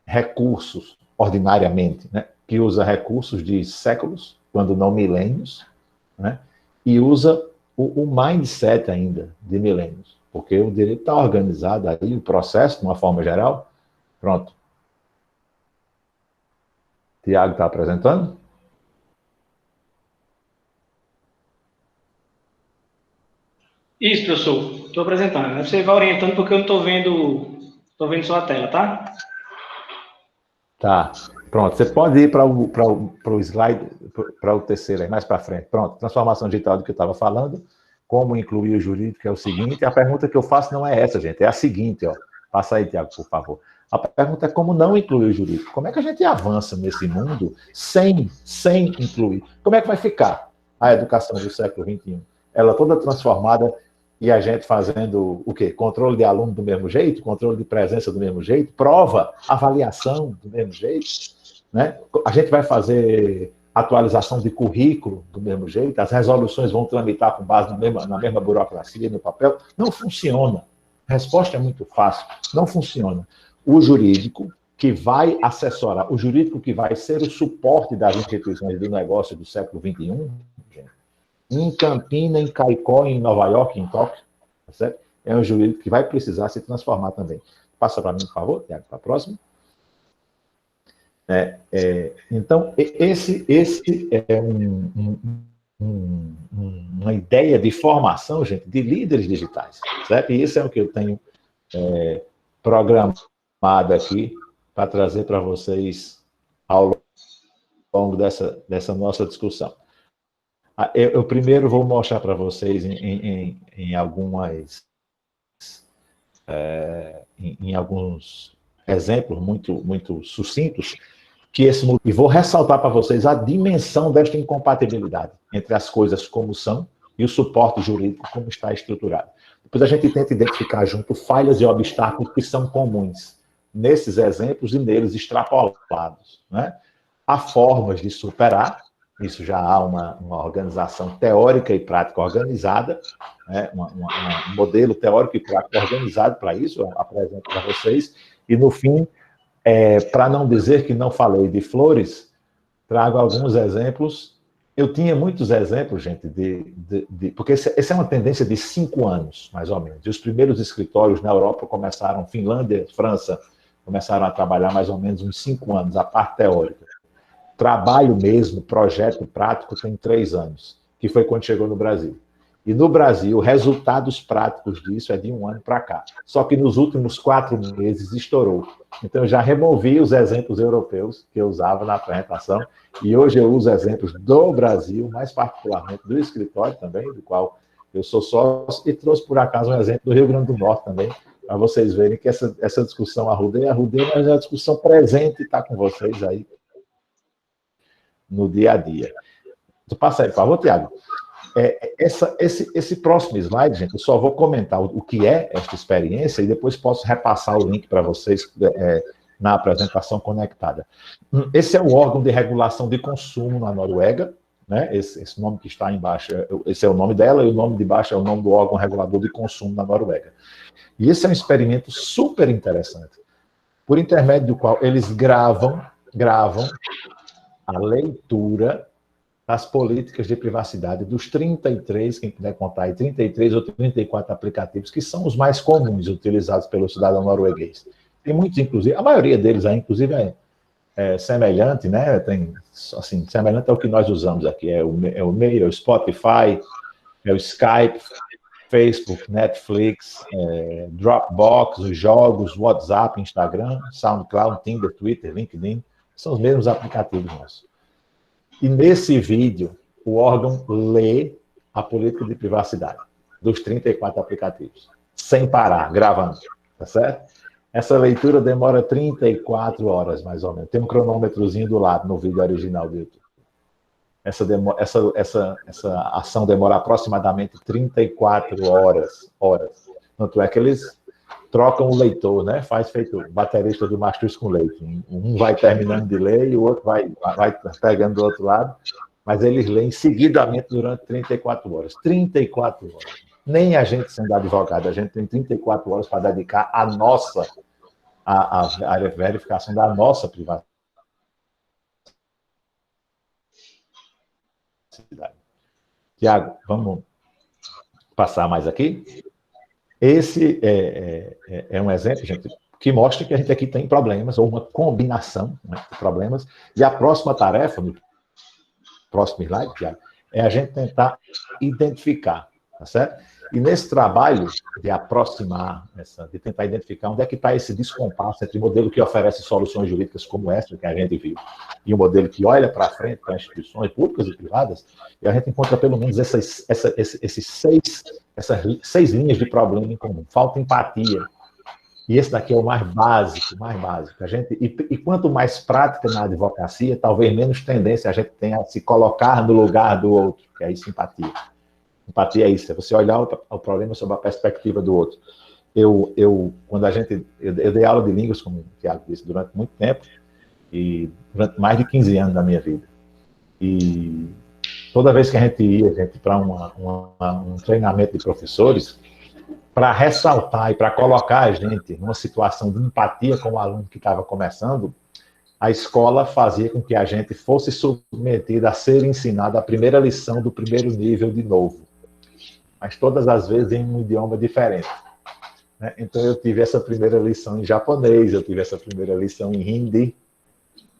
recursos ordinariamente, né? Que usa recursos de séculos, quando não milênios, né? E usa o mindset ainda de milênios, porque o direito está organizado aí, o processo, de uma forma geral. Pronto. Tiago está apresentando? Isso, professor. Estou apresentando. Você vai orientando porque eu não estou vendo só a tela, tá? Tá. Pronto. Você pode ir para o slide, para o terceiro aí, mais para frente. Pronto. Transformação digital do que eu estava falando. Como incluir o jurídico é o seguinte. A pergunta que eu faço não é essa, gente. É a seguinte, ó. Passa aí, Tiago, por favor. A pergunta é como não incluir o jurídico. Como é que a gente avança nesse mundo sem incluir? Como é que vai ficar a educação do século XXI? Ela toda transformada e a gente fazendo o quê? Controle de aluno do mesmo jeito, controle de presença do mesmo jeito, prova, avaliação do mesmo jeito, né? A gente vai fazer atualização de currículo do mesmo jeito, as resoluções vão tramitar com base na mesma burocracia, no papel. Não funciona. A resposta é muito fácil. Não funciona. O jurídico que vai assessorar, o jurídico que vai ser o suporte das instituições do negócio do século XXI, gente, em Campina, em Caicó, em Nova York, em Tóquio, tá certo? É um jurídico que vai precisar se transformar também. Passa para mim, por favor, Tiago, para a próxima. Então, esse é uma ideia de formação, gente, de líderes digitais, certo? E isso é o que eu tenho programado aqui para trazer para vocês ao longo dessa nossa discussão. Eu primeiro vou mostrar para vocês em algumas em alguns exemplos muito sucintos, e vou ressaltar para vocês a dimensão desta incompatibilidade entre as coisas como são e o suporte jurídico como está estruturado. Depois a gente tenta identificar junto falhas e obstáculos que são comuns nesses exemplos e neles extrapolados, né? Há formas de superar, isso já há uma organização teórica e prática organizada, né? Um modelo teórico e prático organizado para isso, eu apresento para vocês, e no fim, para não dizer que não falei de flores, trago alguns exemplos. Eu tinha muitos exemplos, gente, porque essa é uma tendência de 5 anos, mais ou menos. E os primeiros escritórios na Europa começaram, Finlândia, França, começaram a trabalhar mais ou menos uns 5 anos, a parte teórica. Trabalho mesmo, projeto prático, tem 3 anos, que foi quando chegou no Brasil. E no Brasil, resultados práticos disso é de 1 ano para cá. Só que nos últimos 4 meses estourou. Então, eu já removi os exemplos europeus que eu usava na apresentação, e hoje eu uso exemplos do Brasil, mais particularmente do escritório também, do qual eu sou sócio, e trouxe, por acaso, um exemplo do Rio Grande do Norte também, para vocês verem que essa discussão arrudei, mas é uma discussão presente e está com vocês aí no dia a dia. Então, passa aí, por favor, Tiago. Esse próximo slide, gente, eu só vou comentar o que é esta experiência e depois posso repassar o link para vocês na apresentação conectada. Esse é o órgão de regulação de consumo na Noruega, né? Esse nome que está embaixo, esse é o nome dela, e o nome de baixo é o nome do órgão regulador de consumo na Noruega. E esse é um experimento super interessante, por intermédio do qual eles gravam a leitura das políticas de privacidade dos 33, quem puder contar aí, 33 ou 34 aplicativos, que são os mais comuns utilizados pelo cidadão norueguês. Tem muitos, inclusive, a maioria deles aí, inclusive, é semelhante, né? Tem, assim, semelhante ao que nós usamos aqui, é o Mail, é o Spotify, é o Skype, Facebook, Netflix, Dropbox, os jogos, WhatsApp, Instagram, SoundCloud, Tinder, Twitter, LinkedIn, são os mesmos aplicativos nossos. E nesse vídeo, o órgão lê a política de privacidade dos 34 aplicativos, sem parar, gravando, tá certo? Essa leitura demora 34 horas, mais ou menos. Tem um cronômetrozinho do lado no vídeo original do YouTube. Essa ação demora aproximadamente 34 horas. Tanto é que eles trocam o leitor, né? Faz feito o baterista do Mastruz com leite. Um vai terminando de ler e o outro vai pegando do outro lado, mas eles leem seguidamente durante 34 horas. 34 horas. Nem a gente, sendo advogado, a gente tem 34 horas para dedicar a verificação da nossa privacidade. Tiago, vamos passar mais aqui? Esse é um exemplo, gente, que mostra que a gente aqui tem problemas, ou uma combinação, né, de problemas, e a próxima tarefa, no próximo slide, Tiago, é a gente tentar identificar, tá certo? E nesse trabalho de aproximar, de tentar identificar onde é que está esse descompasso entre o modelo que oferece soluções jurídicas como essa que a gente viu, e o modelo que olha para frente para instituições públicas e privadas, e a gente encontra pelo menos essas 6 linhas de problema em comum. Falta empatia. E esse daqui é o mais básico. E quanto mais prática na advocacia, talvez menos tendência a gente tenha a se colocar no lugar do outro, que é isso, empatia. Empatia é isso, é você olhar o problema sob a perspectiva do outro. Eu dei aula de línguas, como o Tiago disse, durante muito tempo, e durante mais de 15 anos da minha vida. E toda vez que a gente ia, para um treinamento de professores, para ressaltar e para colocar a gente numa situação de empatia com o aluno que estava começando, a escola fazia com que a gente fosse submetido a ser ensinado a primeira lição do primeiro nível de novo. Mas todas as vezes em um idioma diferente. Né? Então eu tive essa primeira lição em japonês, eu tive essa primeira lição em hindi.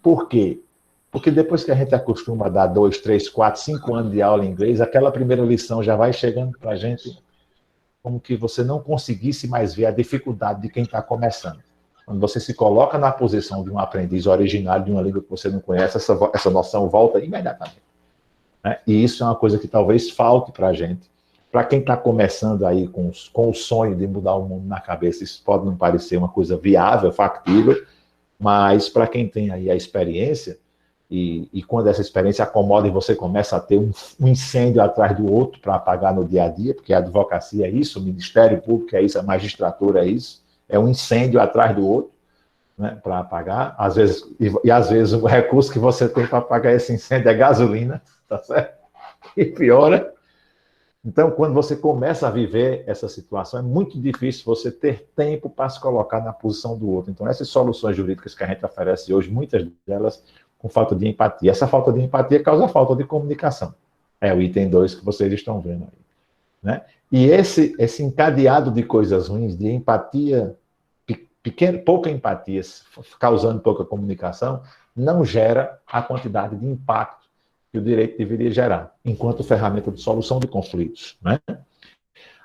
Por quê? Porque depois que a gente acostuma a dar 2, 3, 4, 5 anos de aula em inglês, aquela primeira lição já vai chegando para a gente como que você não conseguisse mais ver a dificuldade de quem está começando. Quando você se coloca na posição de um aprendiz originário de uma língua que você não conhece, essa noção volta imediatamente. Né? E isso é uma coisa que talvez falte para a gente Para quem está começando aí com o sonho de mudar o mundo na cabeça, isso pode não parecer uma coisa viável, factível, mas para quem tem aí a experiência, e quando essa experiência acomoda e você começa a ter um incêndio atrás do outro para apagar no dia a dia, porque a advocacia é isso, o Ministério Público é isso, a magistratura é isso, é um incêndio atrás do outro, né, para apagar, às vezes, e às vezes o recurso que você tem para apagar esse incêndio é gasolina, tá certo? E piora. Então, quando você começa a viver essa situação, é muito difícil você ter tempo para se colocar na posição do outro. Então, essas soluções jurídicas que a gente oferece hoje, muitas delas com falta de empatia. Essa falta de empatia causa falta de comunicação. É o item 2 que vocês estão vendo aí, né? E esse encadeado de coisas ruins, de empatia, pouca empatia, causando pouca comunicação, não gera a quantidade de impacto que o direito deveria gerar, enquanto ferramenta de solução de conflitos, né?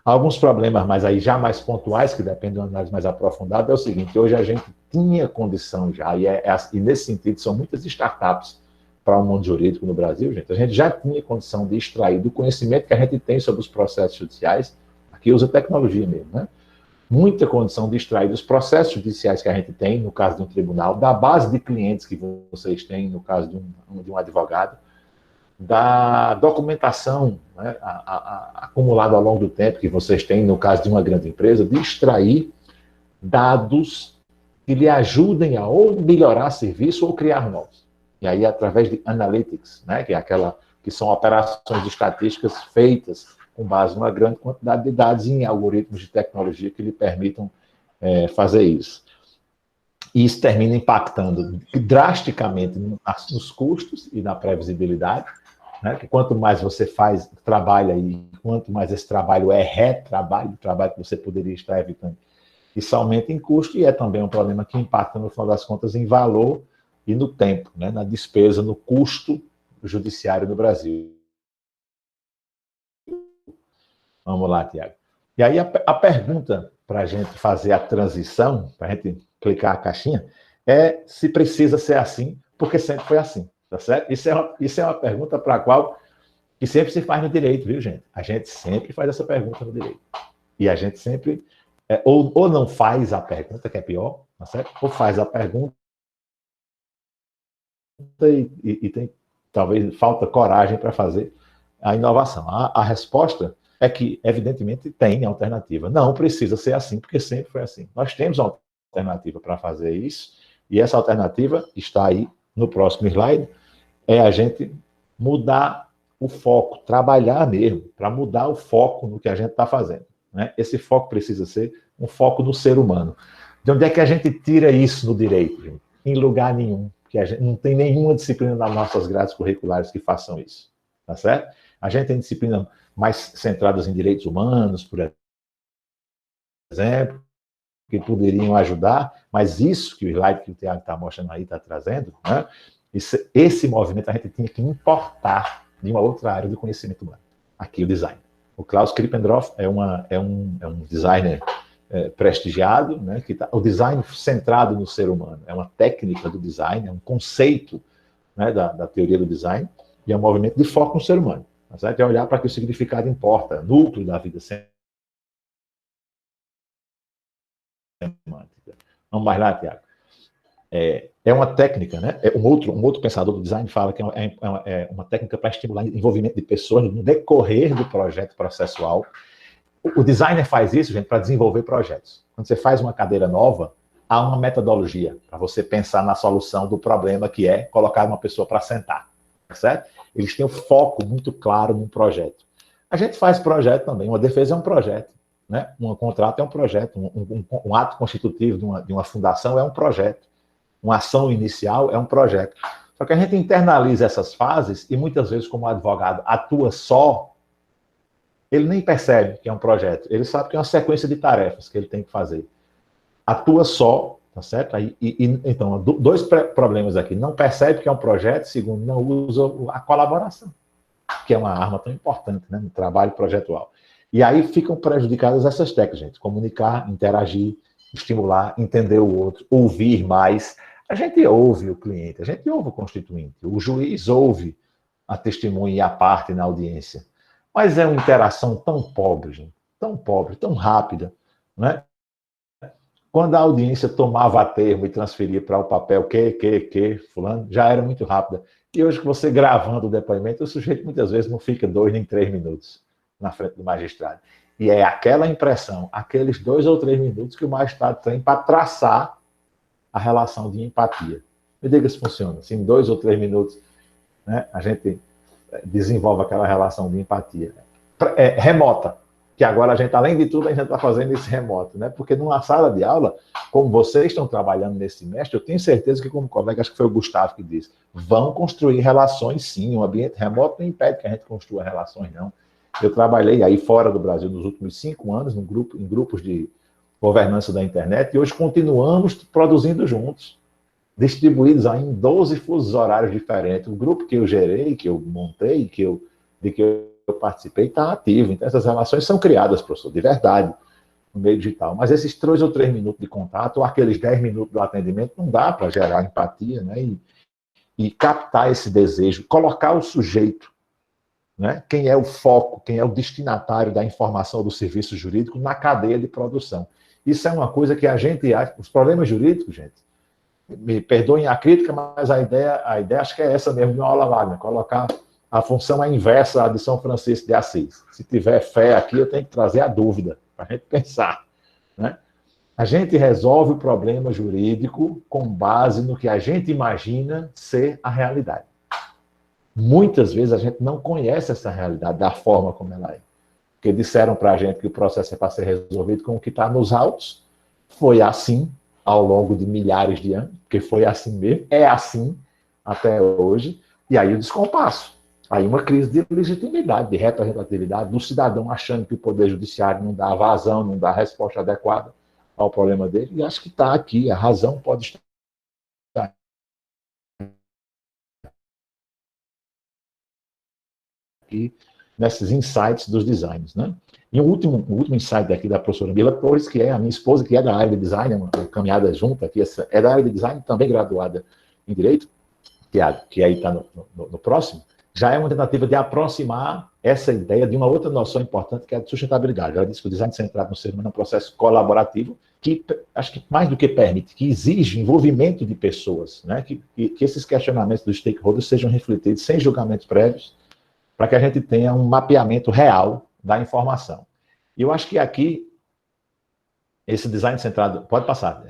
Alguns problemas, mas aí já mais pontuais, que dependem de uma análise mais aprofundada, é o seguinte: hoje a gente tinha condição já, e nesse sentido são muitas startups para o mundo jurídico no Brasil, gente, a gente já tinha condição de extrair do conhecimento que a gente tem sobre os processos judiciais, aqui usa tecnologia mesmo, né? Muita condição de extrair dos processos judiciais que a gente tem, no caso de um tribunal, da base de clientes que vocês têm, no caso de um advogado, da documentação, né, acumulada ao longo do tempo que vocês têm, no caso de uma grande empresa, de extrair dados que lhe ajudem a ou melhorar serviço ou criar novos. E aí, através de analytics, né, que são operações estatísticas feitas com base numa grande quantidade de dados em algoritmos de tecnologia que lhe permitam fazer isso. E isso termina impactando drasticamente nos custos e na previsibilidade, né? Que quanto mais você trabalha e quanto mais esse trabalho é retrabalho, trabalho que você poderia estar evitando, isso aumenta em custo e é também um problema que impacta, no final das contas, em valor e no tempo, né? Na despesa, no custo judiciário no Brasil. Vamos lá, Tiago. E aí a pergunta para a gente fazer a transição, para a gente clicar a caixinha, é se precisa ser assim, porque sempre foi assim, tá certo? Isso é uma pergunta para a qual que sempre se faz no direito, viu, gente? A gente sempre faz essa pergunta no direito. E a gente sempre, ou não faz a pergunta, que é pior, tá certo? Ou faz a pergunta e tem, talvez, falta coragem para fazer a inovação. A resposta é que, evidentemente, tem alternativa. Não precisa ser assim, porque sempre foi assim. Nós temos uma alternativa para fazer isso, e essa alternativa está aí no próximo slide, é a gente mudar o foco, trabalhar mesmo, para mudar o foco no que a gente está fazendo, né? Esse foco precisa ser um foco no ser humano. De onde é que a gente tira isso no direito, gente? Em lugar nenhum, porque a gente não tem nenhuma disciplina nas nossas grades curriculares que façam isso, tá certo? A gente tem disciplina mais centradas em direitos humanos, por exemplo, que poderiam ajudar, mas isso que o slide que o Tiago está mostrando aí, está trazendo, né? Esse movimento a gente tinha que importar de uma outra área do conhecimento humano. Aqui o design. O Klaus Krippendorff é um designer prestigiado, né? O design centrado no ser humano. É uma técnica do design, é um conceito, né, da teoria do design, e é um movimento de foco no ser humano. Mas é olhar para que o significado importa, núcleo da vida semântica. Vamos mais lá, Tiago. É uma técnica, né? Um outro pensador do design fala que é uma técnica para estimular o envolvimento de pessoas no decorrer do projeto processual. O designer faz isso, gente, para desenvolver projetos. Quando você faz uma cadeira nova, há uma metodologia para você pensar na solução do problema, que é colocar uma pessoa para sentar, certo? Eles têm um foco muito claro num projeto. A gente faz projeto também. Uma defesa é um projeto, né? Um contrato é um projeto. Um ato constitutivo de uma fundação é um projeto. Uma ação inicial é um projeto. Só que a gente internaliza essas fases e muitas vezes, como advogado atua só, ele nem percebe que é um projeto. Ele sabe que é uma sequência de tarefas que ele tem que fazer. Atua só, tá certo? Então, dois problemas aqui. Não percebe que é um projeto. Segundo, não usa a colaboração, que é uma arma tão importante, né, no trabalho projetual. E aí ficam prejudicadas essas técnicas, gente. Comunicar, interagir, estimular, entender o outro, ouvir mais. A gente ouve o cliente, a gente ouve o constituinte, o juiz ouve a testemunha e a parte na audiência. Mas é uma interação tão pobre, gente, tão pobre, tão rápida, né? Quando a audiência tomava a termo e transferia para o papel fulano, já era muito rápida. E hoje, que você gravando o depoimento, o sujeito muitas vezes não fica 2 nem 3 minutos na frente do magistrado. E é aquela impressão, aqueles 2 ou 3 minutos que o magistrado tem para traçar a relação de empatia. Me diga se funciona. Assim, em 2 ou 3 minutos, né, a gente desenvolve aquela relação de empatia. Remota, que agora a gente, além de tudo, a gente está fazendo esse remoto, né? Porque numa sala de aula, como vocês estão trabalhando nesse semestre, eu tenho certeza que, como colega, acho que foi o Gustavo que disse, vão construir relações, sim. Um ambiente remoto não impede que a gente construa relações, não. Eu trabalhei aí fora do Brasil nos últimos 5 anos, em grupos de governança da internet, e hoje continuamos produzindo juntos, distribuídos aí em 12 fusos horários diferentes. O grupo que eu gerei, que eu montei, de que eu participei, está ativo. Então, essas relações são criadas, professor, de verdade, no meio digital. Mas esses 2 ou 3 minutos de contato, ou aqueles 10 minutos do atendimento, não dá para gerar empatia, né? E captar esse desejo, colocar o sujeito, né? Quem é o foco, quem é o destinatário da informação do serviço jurídico na cadeia de produção. Isso é uma coisa que a gente acha, os problemas jurídicos, gente, me perdoem a crítica, mas a ideia acho que é essa mesmo de uma aula magna, colocar a função inversa de São Francisco de Assis. Se tiver fé aqui, eu tenho que trazer a dúvida, para a gente pensar, né? A gente resolve o problema jurídico com base no que a gente imagina ser a realidade. Muitas vezes a gente não conhece essa realidade da forma como ela é. Porque disseram para a gente que o processo é para ser resolvido com o que está nos autos. Foi assim ao longo de milhares de anos, porque foi assim mesmo, é assim até hoje, e aí o descompasso. Aí uma crise de legitimidade, de representatividade, do cidadão achando que o Poder Judiciário não dá vazão, não dá resposta adequada ao problema dele, e acho que está aqui, a razão pode estar aqui nesses insights dos designs, né? E o último insight daqui da professora Mila Torres, que é a minha esposa, que é da área de design, uma caminhada junta aqui, é da área de design, também graduada em Direito, que aí está no próximo, já é uma tentativa de aproximar essa ideia de uma outra noção importante, que é a de sustentabilidade. Ela diz que o design centrado no ser humano é um processo colaborativo, que acho que mais do que permite, que exige envolvimento de pessoas, né? Que esses questionamentos dos stakeholders sejam refletidos sem julgamentos prévios, para que a gente tenha um mapeamento real da informação. E eu acho que aqui, esse design centrado... Pode passar,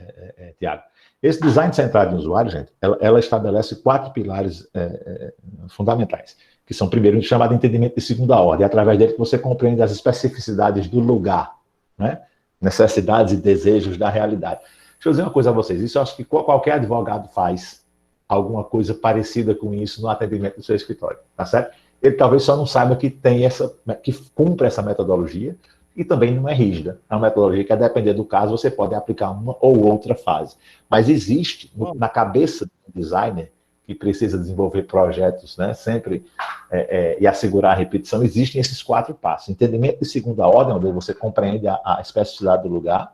Tiago. Esse design centrado no usuário, gente, ela estabelece 4 pilares fundamentais, que são, primeiro, chamado entendimento de segunda ordem, através dele que você compreende as especificidades do lugar, né? Necessidades e desejos da realidade. Deixa eu dizer uma coisa a vocês, isso eu acho que qualquer advogado faz alguma coisa parecida com isso no atendimento do seu escritório, tá certo? Ele talvez só não saiba que que cumpre essa metodologia, e também não é rígida. É uma metodologia que, a depender do caso, você pode aplicar uma ou outra fase. Mas existe, na cabeça do designer, que precisa desenvolver projetos, né, sempre, e assegurar a repetição, existem esses 4 passos. Entendimento de segunda ordem, onde você compreende a especificidade do lugar,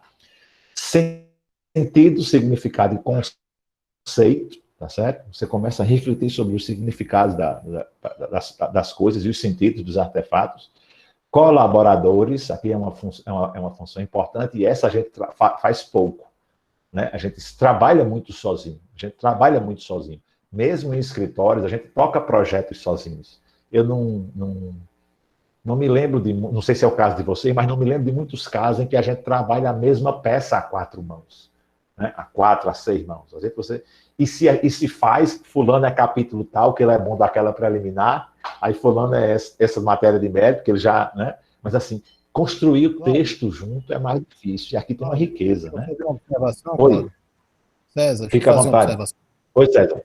sentido, significado e conceito, tá certo? Você começa a refletir sobre os significados das coisas e os sentidos dos artefatos. Colaboradores, aqui é uma função importante, e essa a gente faz pouco, né? A gente trabalha muito sozinho, Mesmo em escritórios, a gente toca projetos sozinhos. Eu não me lembro não sei se é o caso de vocês, mas não me lembro de muitos casos em que a gente trabalha a mesma peça a 4 mãos, né? A 4, a 6 mãos. Às vezes e se faz, fulano é capítulo tal, que ele é bom daquela preliminar, aí fulano é essa matéria de mérito, que ele já, né? Mas assim, construir o texto junto é mais difícil, e aqui tem uma riqueza, né? Fazer uma observação, Oi. Cláudio? César, Fica à vontade. Oi, César.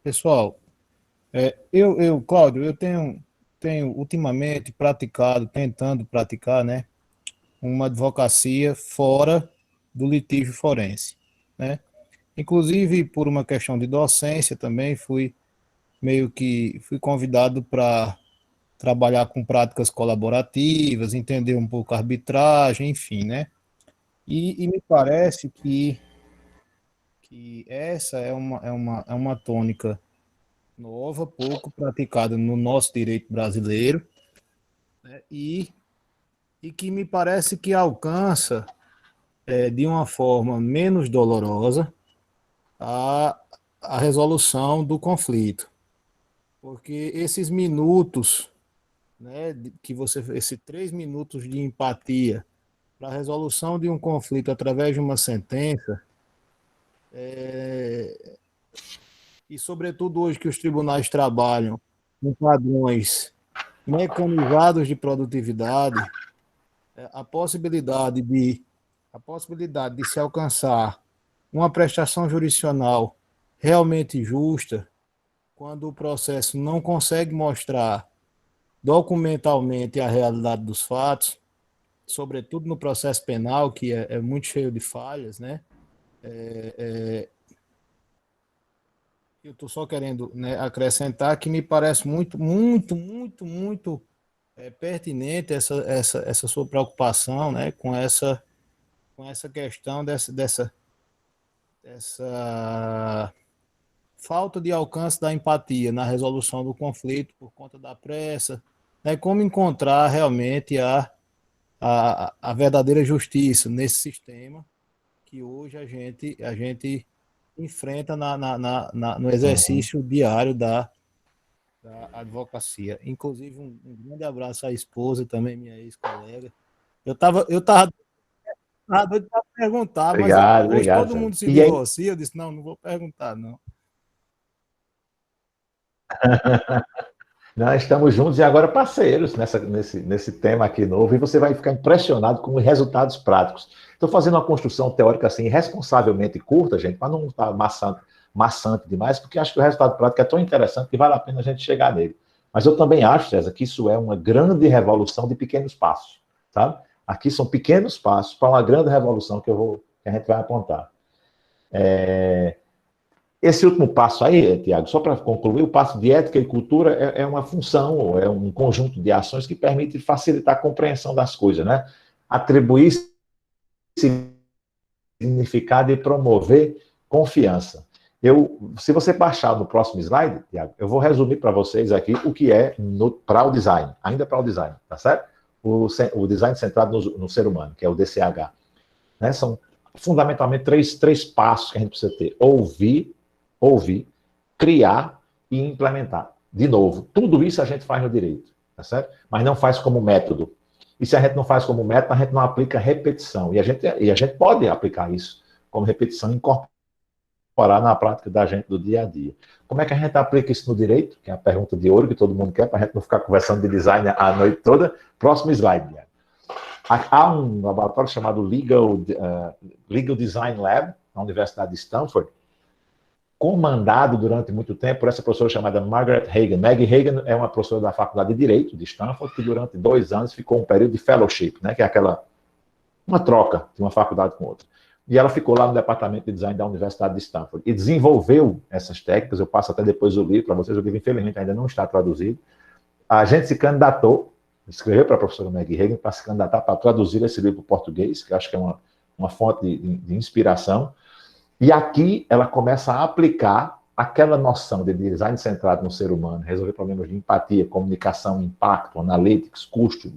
Pessoal, Cláudio, eu tenho ultimamente tentando praticar, né, uma advocacia fora do litígio forense, né? Inclusive, por uma questão de docência também, fui convidado para trabalhar com práticas colaborativas, entender um pouco a arbitragem, enfim, né? E me parece que essa é uma tônica nova, pouco praticada no nosso direito brasileiro, né, e que me parece que alcança, de uma forma menos dolorosa, a resolução do conflito. Porque esses minutos, né, esses 3 minutos de empatia para a resolução de um conflito através de uma sentença, e sobretudo hoje que os tribunais trabalham com padrões mecanizados de produtividade, a possibilidade de se alcançar uma prestação jurisdicional realmente justa, quando o processo não consegue mostrar documentalmente a realidade dos fatos, sobretudo no processo penal, que é muito cheio de falhas, né? Eu estou só querendo, né, acrescentar que me parece muito pertinente essa sua preocupação, né, com essa questão dessa falta de alcance da empatia na resolução do conflito por conta da pressa, né, como encontrar realmente a verdadeira justiça nesse sistema que hoje a gente enfrenta no exercício diário da advocacia. Inclusive, um grande abraço à esposa, também minha ex-colega. Eu tava doido para perguntar, Obrigado, mas hoje todo Sérgio. mundo se divorcia. Eu disse, não vou perguntar, não. Nós estamos juntos e agora parceiros nesse tema aqui novo, e você vai ficar impressionado com os resultados práticos. Estou fazendo uma construção teórica assim, responsavelmente curta, gente, para não estar maçante demais, porque acho que o resultado prático é tão interessante que vale a pena a gente chegar nele. Mas eu também acho, César, que isso é uma grande revolução de pequenos passos, sabe? Aqui são pequenos passos para uma grande revolução que a gente vai apontar. Esse último passo aí, Tiago, só para concluir, o passo de ética e cultura é uma função, é um conjunto de ações que permite facilitar a compreensão das coisas, né? Atribuir significado e promover confiança. Se você baixar no próximo slide, Tiago, eu vou resumir para vocês aqui o que é para o design, ainda para o design, tá certo? O design centrado no ser humano, que é o DCH. Né? São fundamentalmente três passos que a gente precisa ter: ouvir, criar e implementar. De novo, tudo isso a gente faz no direito, tá certo? Mas não faz como método. E se a gente não faz como método, a gente não aplica repetição. E a gente pode aplicar isso como repetição, incorporar na prática da gente do dia a dia. Como é que a gente aplica isso no direito? Que é a pergunta de ouro que todo mundo quer, para a gente não ficar conversando de design a noite toda. Próximo slide. Há um laboratório chamado Legal Design Lab, na Universidade de Stanford, comandado durante muito tempo por essa professora chamada Margaret Hagan. Maggie Hagan é uma professora da Faculdade de Direito de Stanford, que durante 2 anos ficou um período de fellowship, né, que é uma troca de uma faculdade com outra. E ela ficou lá no departamento de design da Universidade de Stanford e desenvolveu essas técnicas. Eu passo até depois o livro para vocês. O livro, infelizmente, ainda não está traduzido. A gente se candidatou, escreveu para a professora Maggie Hagan para se candidatar para traduzir esse livro para o português, que eu acho que é uma fonte de inspiração. E aqui ela começa a aplicar aquela noção de design centrado no ser humano, resolver problemas de empatia, comunicação, impacto, analytics, custo,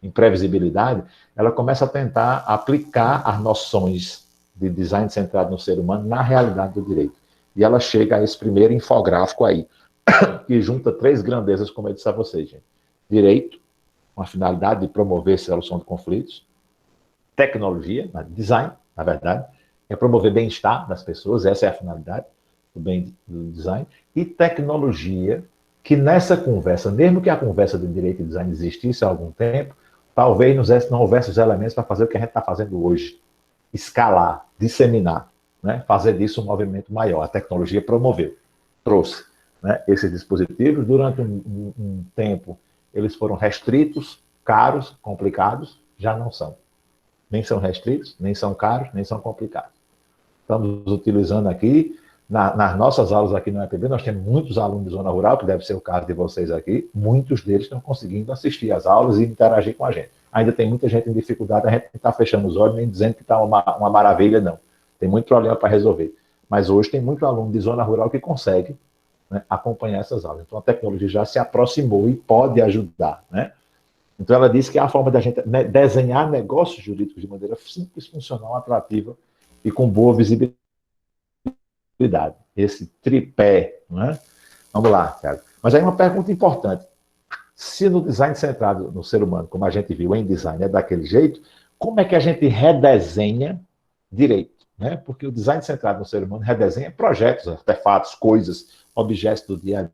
imprevisibilidade. Ela começa a tentar aplicar as noções de design centrado no ser humano na realidade do direito. E ela chega a esse primeiro infográfico aí, que junta 3 grandezas, como eu disse a vocês, gente. Direito, com a finalidade de promover a solução de conflitos. Tecnologia, design, na verdade, é promover bem-estar das pessoas, essa é a finalidade do design. E tecnologia, que nessa conversa, mesmo que a conversa de direito e design existisse há algum tempo, talvez não houvesse os elementos para fazer o que a gente está fazendo hoje. Escalar, disseminar, né? Fazer disso um movimento maior. A tecnologia promoveu, trouxe, né, esses dispositivos. Durante um tempo, eles foram restritos, caros, complicados, já não são. Nem são restritos, nem são caros, nem são complicados. Estamos utilizando aqui, nas nossas aulas aqui no EPB, nós temos muitos alunos de zona rural, que deve ser o caso de vocês aqui, muitos deles estão conseguindo assistir às aulas e interagir com a gente. Ainda tem muita gente em dificuldade, a gente não está fechando os olhos, nem dizendo que está uma maravilha, não. Tem muito problema para resolver. Mas hoje tem muito aluno de zona rural que consegue, né, acompanhar essas aulas. Então, a tecnologia já se aproximou e pode ajudar, né? Então, ela disse que é a forma da gente, né, desenhar negócios jurídicos de maneira simples, funcional, atrativa e com boa visibilidade. Esse tripé, né? Vamos lá, Thiago. Mas aí uma pergunta importante. Se no design centrado no ser humano, como a gente viu em design, é daquele jeito, como é que a gente redesenha direito? Né? Porque o design centrado no ser humano redesenha projetos, artefatos, coisas, objetos do dia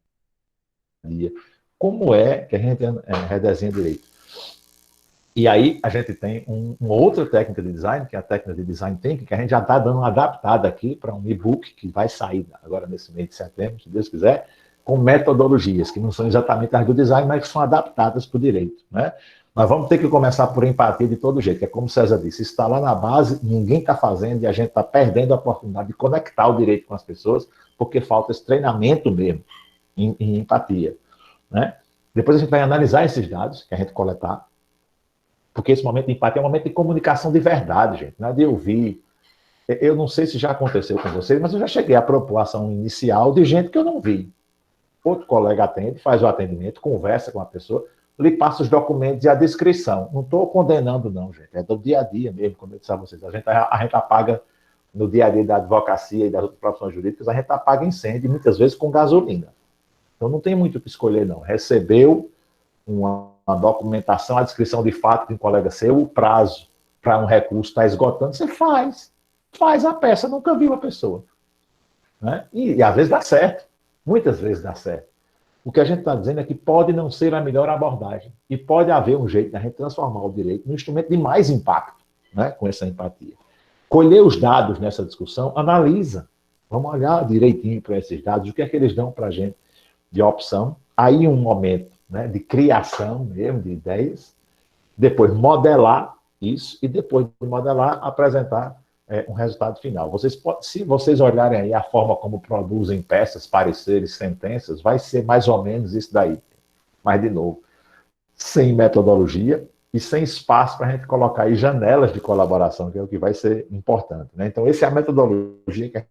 a dia. Como é que a gente redesenha direito? E aí a gente tem uma outra técnica de design, que é a técnica de design thinking, que a gente já está dando uma adaptada aqui para um e-book que vai sair agora nesse mês de setembro, se Deus quiser, com metodologias que não são exatamente as do design, mas que são adaptadas para o direito, né? Nós vamos ter que começar por empatia de todo jeito, que é como o César disse, está lá na base, ninguém está fazendo e a gente está perdendo a oportunidade de conectar o direito com as pessoas, porque falta esse treinamento mesmo em empatia, né? Depois a gente vai analisar esses dados que a gente coletar, porque esse momento de empatia é um momento de comunicação de verdade, gente, não é de ouvir. Eu não sei se já aconteceu com vocês, mas eu já cheguei à proposta inicial de gente que eu não vi. Outro colega atende, faz o atendimento, conversa com a pessoa, lhe passa os documentos e a descrição. Não estou condenando, não, gente. É do dia a dia mesmo, como eu disse a vocês. A gente apaga no dia a dia da advocacia e das outras profissões jurídicas, a gente apaga incêndio, muitas vezes com gasolina. Então não tem muito o que escolher, não. Recebeu uma documentação, a descrição de fato de um colega seu, o prazo para um recurso está esgotando, você faz a peça, nunca viu a pessoa. Né? E às vezes dá certo. Muitas vezes dá certo. O que a gente está dizendo é que pode não ser a melhor abordagem e pode haver um jeito de a gente transformar o direito num instrumento de mais impacto, né, com essa empatia. Colher os dados nessa discussão, analisa. Vamos olhar direitinho para esses dados, o que é que eles dão para a gente de opção. Aí um momento, né, de criação mesmo, de ideias. Depois modelar isso e depois de modelar, apresentar um resultado final. Se vocês olharem aí a forma como produzem peças, pareceres, sentenças, vai ser mais ou menos isso daí. Mas, de novo, sem metodologia e sem espaço para a gente colocar aí janelas de colaboração, que é o que vai ser importante. Né? Então, essa é a metodologia que a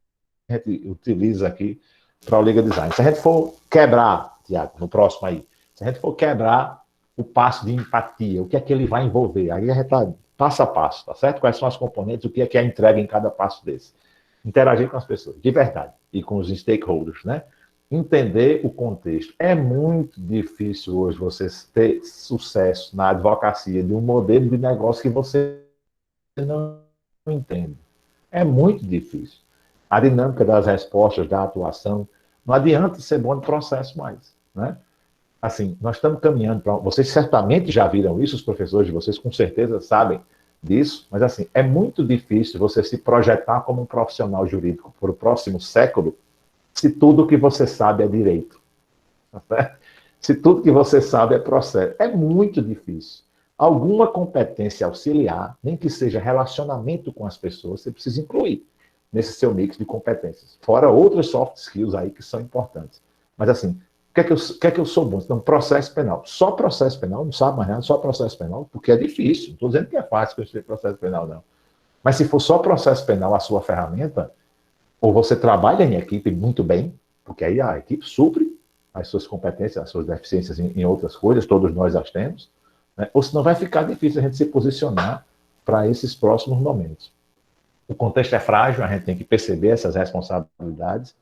gente utiliza aqui para o Liga Design. Se a gente for quebrar, Tiago, no próximo aí, se a gente for quebrar o passo de empatia, o que é que ele vai envolver? Aí a gente está passo a passo, tá certo? Quais são as componentes, o que é a entrega em cada passo desse. Interagir com as pessoas, de verdade, e com os stakeholders, né? Entender o contexto. É muito difícil hoje você ter sucesso na advocacia de um modelo de negócio que você não entende. É muito difícil. A dinâmica das respostas, da atuação, não adianta ser bom de processo mais, né? Assim, nós estamos caminhando para... Vocês certamente já viram isso, os professores de vocês com certeza sabem disso, mas assim, é muito difícil você se projetar como um profissional jurídico para o próximo século se tudo que você sabe é direito. Tá? Se tudo que você sabe é processo. É muito difícil. Alguma competência auxiliar, nem que seja relacionamento com as pessoas, você precisa incluir nesse seu mix de competências. Fora outras soft skills aí que são importantes. Mas assim, o que é que eu sou bom? Então, processo penal. Só processo penal, não sabe mais nada, só processo penal, porque é difícil. Não estou dizendo que é fácil conhecer processo penal, não. Mas se for só processo penal a sua ferramenta, ou você trabalha em equipe muito bem, porque aí a equipe supre as suas competências, as suas deficiências em outras coisas, todos nós as temos, né? Ou senão vai ficar difícil a gente se posicionar para esses próximos momentos. O contexto é frágil, a gente tem que perceber essas responsabilidades,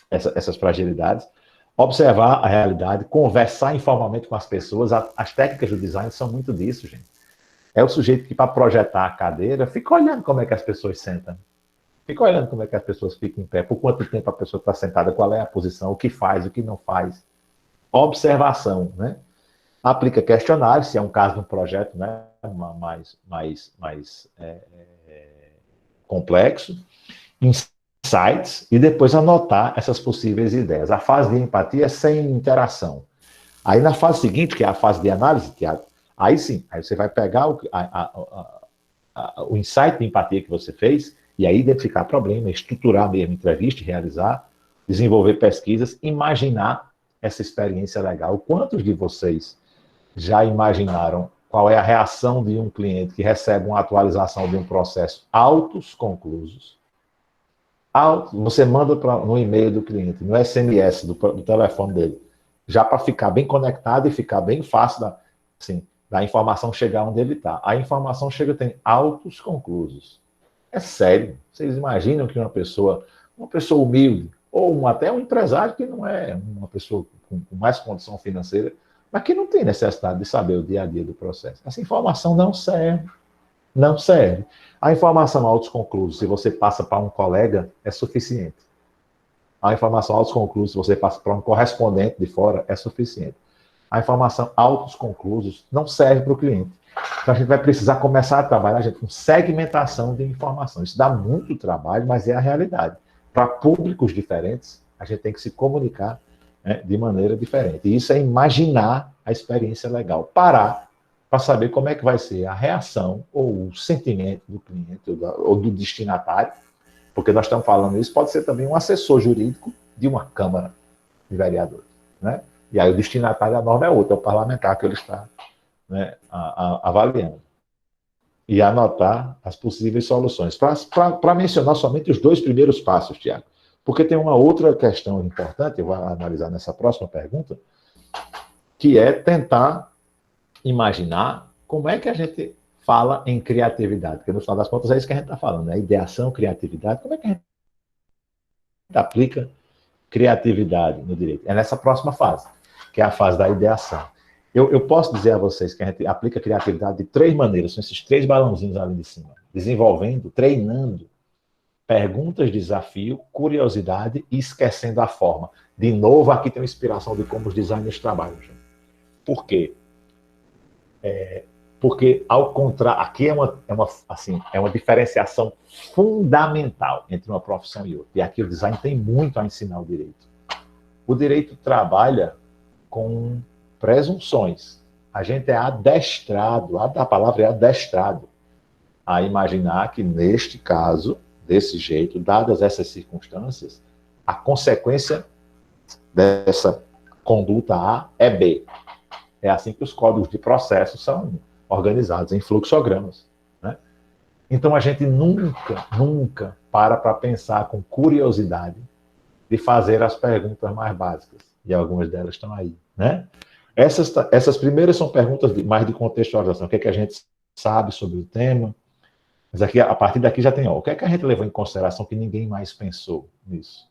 essas fragilidades, observar a realidade, conversar informalmente com as pessoas. As técnicas do design são muito disso, gente. É o sujeito que, para projetar a cadeira, fica olhando como é que as pessoas sentam. Fica olhando como é que as pessoas ficam em pé, por quanto tempo a pessoa está sentada, qual é a posição, o que faz, o que não faz. Observação, né? Aplica questionário, se é um caso de um projeto, né, mais complexo. Insights, e depois anotar essas possíveis ideias. A fase de empatia é sem interação. Aí na fase seguinte, que é a fase de análise, Tiago, aí sim, aí você vai pegar o insight de empatia que você fez, e aí identificar problema, estruturar mesmo entrevista, realizar, desenvolver pesquisas, imaginar essa experiência legal. Quantos de vocês já imaginaram qual é a reação de um cliente que recebe uma atualização de um processo autos conclusos, Você manda no e-mail do cliente, no SMS do telefone dele, já para ficar bem conectado e ficar bem fácil da informação chegar onde ele está. A informação chega, tem autos conclusos. É sério. Vocês imaginam que uma pessoa humilde, ou até um empresário que não é uma pessoa com mais condição financeira, mas que não tem necessidade de saber o dia a dia do processo. Essa informação não serve. Não serve. A informação autos conclusos, se você passa para um colega, é suficiente. A informação autos conclusos, se você passa para um correspondente de fora, é suficiente. A informação autos conclusos não serve para o cliente. Então a gente vai precisar começar a trabalhar, com segmentação de informação. Isso dá muito trabalho, mas é a realidade. Para públicos diferentes, a gente tem que se comunicar, né, de maneira diferente. E isso é imaginar a experiência legal. Parar para saber como é que vai ser a reação ou o sentimento do cliente ou do destinatário, porque nós estamos falando isso, pode ser também um assessor jurídico de uma Câmara de Vereadores, né? E aí o destinatário da norma é outro, é o parlamentar que ele está, né, avaliando. E anotar as possíveis soluções. Para mencionar somente os 2 primeiros passos, Tiago, porque tem uma outra questão importante, eu vou analisar nessa próxima pergunta, que é tentar imaginar como é que a gente fala em criatividade, porque no final das contas é isso que a gente está falando, né? Ideação, criatividade, como é que a gente aplica criatividade no direito? É nessa próxima fase, que é a fase da ideação. Eu posso dizer a vocês que a gente aplica criatividade de 3 maneiras, são esses 3 balãozinhos ali de cima, desenvolvendo, treinando, perguntas, desafio, curiosidade e esquecendo a forma. De novo, aqui tem uma inspiração de como os designers trabalham, gente. Por quê? Porque, ao contrário, aqui é uma diferenciação fundamental entre uma profissão e outra. E aqui o design tem muito a ensinar o direito. O direito trabalha com presunções. A gente é adestrado, a palavra é adestrado, a imaginar que, neste caso, desse jeito, dadas essas circunstâncias, a consequência dessa conduta A é B. É assim que os códigos de processo são organizados em fluxogramas, né? Então a gente nunca para pensar com curiosidade de fazer as perguntas mais básicas. E algumas delas estão aí, né? Essas primeiras são perguntas mais de contextualização. O que é que a gente sabe sobre o tema? Mas aqui, a partir daqui já tem, o que é que a gente levou em consideração que ninguém mais pensou nisso?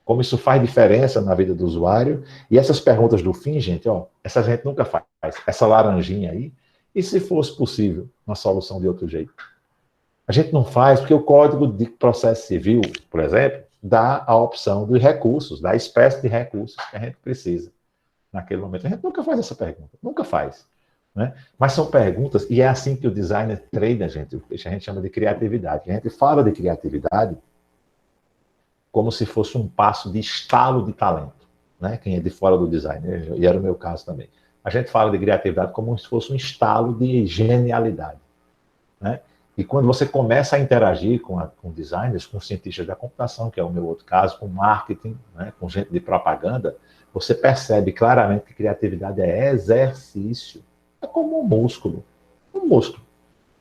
Como isso faz diferença na vida do usuário? E essas perguntas do fim, gente, essa gente nunca faz. Essa laranjinha aí, e se fosse possível uma solução de outro jeito? A gente não faz porque o Código de Processo Civil, por exemplo, dá a opção dos recursos, da espécie de recursos que a gente precisa naquele momento. A gente nunca faz essa pergunta, nunca faz, né? Mas são perguntas, e é assim que o designer treina a gente chama de criatividade. A gente fala de criatividade como se fosse um passo de estalo de talento, né? Quem é de fora do design, e era o meu caso também. A gente fala de criatividade como se fosse um estalo de genialidade, né? E quando você começa a interagir com designers, com cientistas da computação, que é o meu outro caso, com marketing, né? Com gente de propaganda, você percebe claramente que criatividade é exercício. É como um músculo. Um músculo.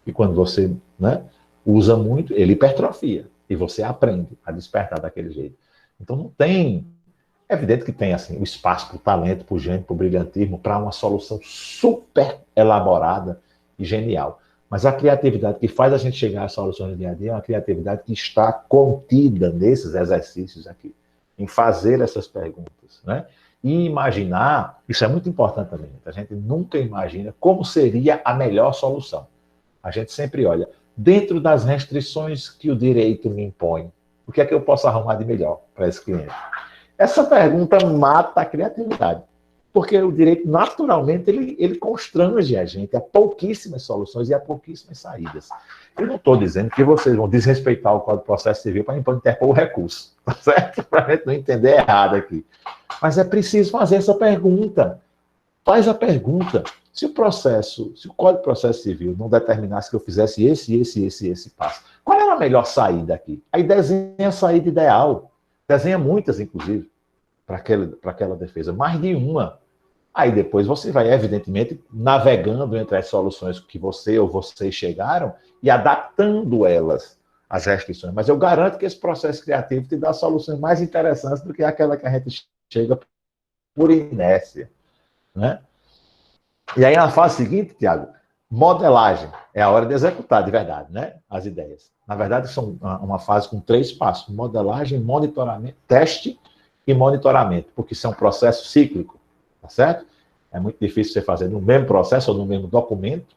E quando você, né, usa muito, ele hipertrofia. E você aprende a despertar daquele jeito. Então não tem... É evidente que tem assim, o espaço para o talento, para o gênio, para o brilhantismo, para uma solução super elaborada e genial. Mas a criatividade que faz a gente chegar às soluções do dia a dia é uma criatividade que está contida nesses exercícios aqui, em fazer essas perguntas, né? E imaginar, isso é muito importante também, a gente nunca imagina como seria a melhor solução. A gente sempre olha, dentro das restrições que o direito me impõe, o que é que eu posso arrumar de melhor para esse cliente? Essa pergunta mata a criatividade, porque o direito, naturalmente, ele constrange a gente a pouquíssimas soluções e a pouquíssimas saídas. Eu não estou dizendo que vocês vão desrespeitar o Código de Processo Civil para interpor o recurso, tá certo? Para a gente não entender errado aqui. Mas é preciso fazer essa pergunta. Faz a pergunta. Se o Código de Processo Civil não determinasse que eu fizesse esse passo, qual é a melhor saída aqui? Aí desenha a saída ideal. Desenha muitas, inclusive, para aquela defesa. Mais de uma. Aí depois você vai, evidentemente, navegando entre as soluções que você ou vocês chegaram e adaptando elas as restrições. Mas eu garanto que esse processo criativo te dá soluções mais interessantes do que aquela que a gente chega por inércia, né? E aí, na fase seguinte, Tiago, modelagem. É a hora de executar, de verdade, né? As ideias. Na verdade, são uma fase com 3 passos. Modelagem, monitoramento, teste e monitoramento, porque isso é um processo cíclico, tá certo? É muito difícil você fazer no mesmo processo ou no mesmo documento,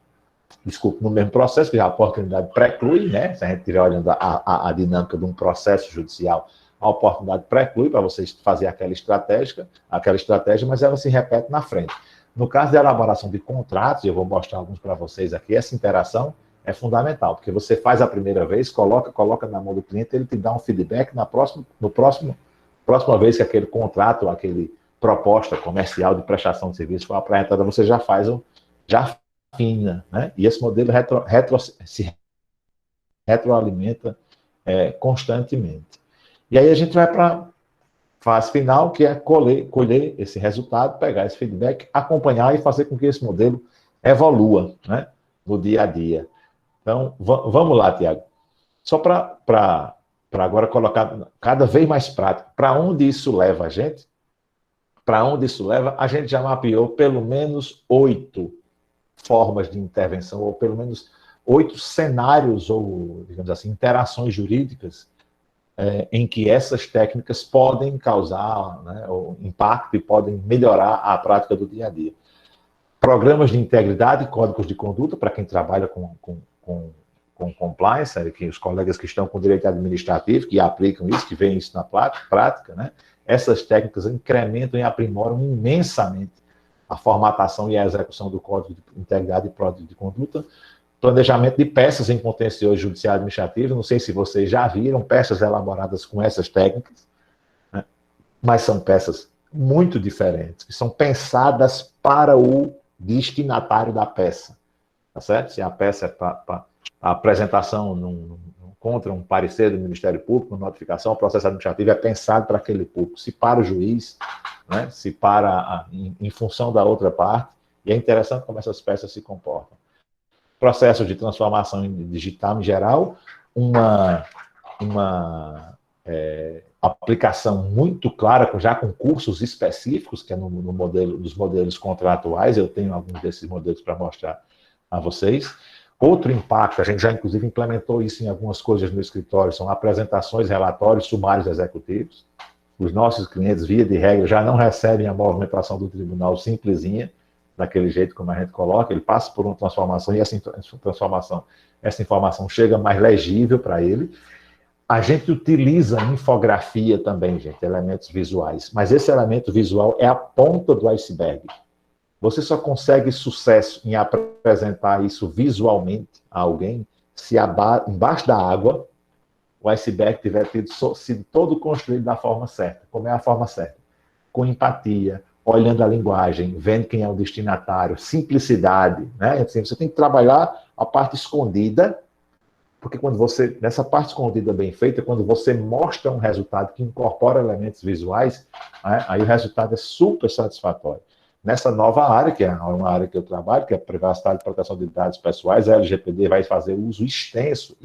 no mesmo processo, que a oportunidade preclui, né? Se a gente estiver olhando a dinâmica de um processo judicial, a oportunidade preclui para vocês fazer aquela estratégia, mas ela se repete na frente. No caso da elaboração de contratos, eu vou mostrar alguns para vocês aqui, essa interação é fundamental, porque você faz a primeira vez, coloca na mão do cliente, ele te dá um feedback próxima vez que aquele contrato, aquele proposta comercial de prestação de serviço for apresentada, você já afina, né? E esse modelo se retroalimenta constantemente. E aí a gente vai para a fase final, que é colher esse resultado, pegar esse feedback, acompanhar e fazer com que esse modelo evolua, né, no dia a dia. Então, vamos lá, Tiago. Só para agora colocar cada vez mais prático, para onde isso leva a gente? Para onde isso leva? A gente já mapeou pelo menos 8 formas de intervenção, ou pelo menos 8 cenários, ou, digamos assim, interações jurídicas, em que essas técnicas podem causar, né, impacto e podem melhorar a prática do dia a dia. Programas de integridade, códigos de conduta, para quem trabalha com compliance, que os colegas que estão com direito administrativo, que aplicam isso, que veem isso na prática, né, essas técnicas incrementam e aprimoram imensamente a formatação e a execução do código de integridade e código de conduta. Planejamento de peças em contencioso judicial administrativo, não sei se vocês já viram peças elaboradas com essas técnicas, né? Mas são peças muito diferentes, que são pensadas para o destinatário da peça, tá certo? Se a peça é para a apresentação contra um parecer do Ministério Público, uma notificação, o processo administrativo é pensado para aquele público, se para o juiz, né? Se para em função da outra parte, e é interessante como essas peças se comportam. Processo de transformação digital em geral, uma aplicação muito clara, já com cursos específicos, que é dos modelos contratuais, eu tenho alguns desses modelos para mostrar a vocês. Outro impacto, a gente já inclusive implementou isso em algumas coisas no escritório, são apresentações, relatórios, sumários executivos. Os nossos clientes, via de regra, já não recebem a movimentação do tribunal simplesinha, daquele jeito como a gente coloca, ele passa por uma transformação e essa informação chega mais legível para ele. A gente utiliza infografia também, gente, elementos visuais, mas esse elemento visual é a ponta do iceberg. Você só consegue sucesso em apresentar isso visualmente a alguém se embaixo da água o iceberg tiver sido todo construído da forma certa. Como é a forma certa? Com empatia, olhando a linguagem, vendo quem é o destinatário, simplicidade, né? Assim, você tem que trabalhar a parte escondida, porque nessa parte escondida bem feita, quando você mostra um resultado que incorpora elementos visuais, né, aí o resultado é super satisfatório. Nessa nova área, que é uma área que eu trabalho, que é a privacidade e proteção de dados pessoais, a LGPD vai fazer uso extenso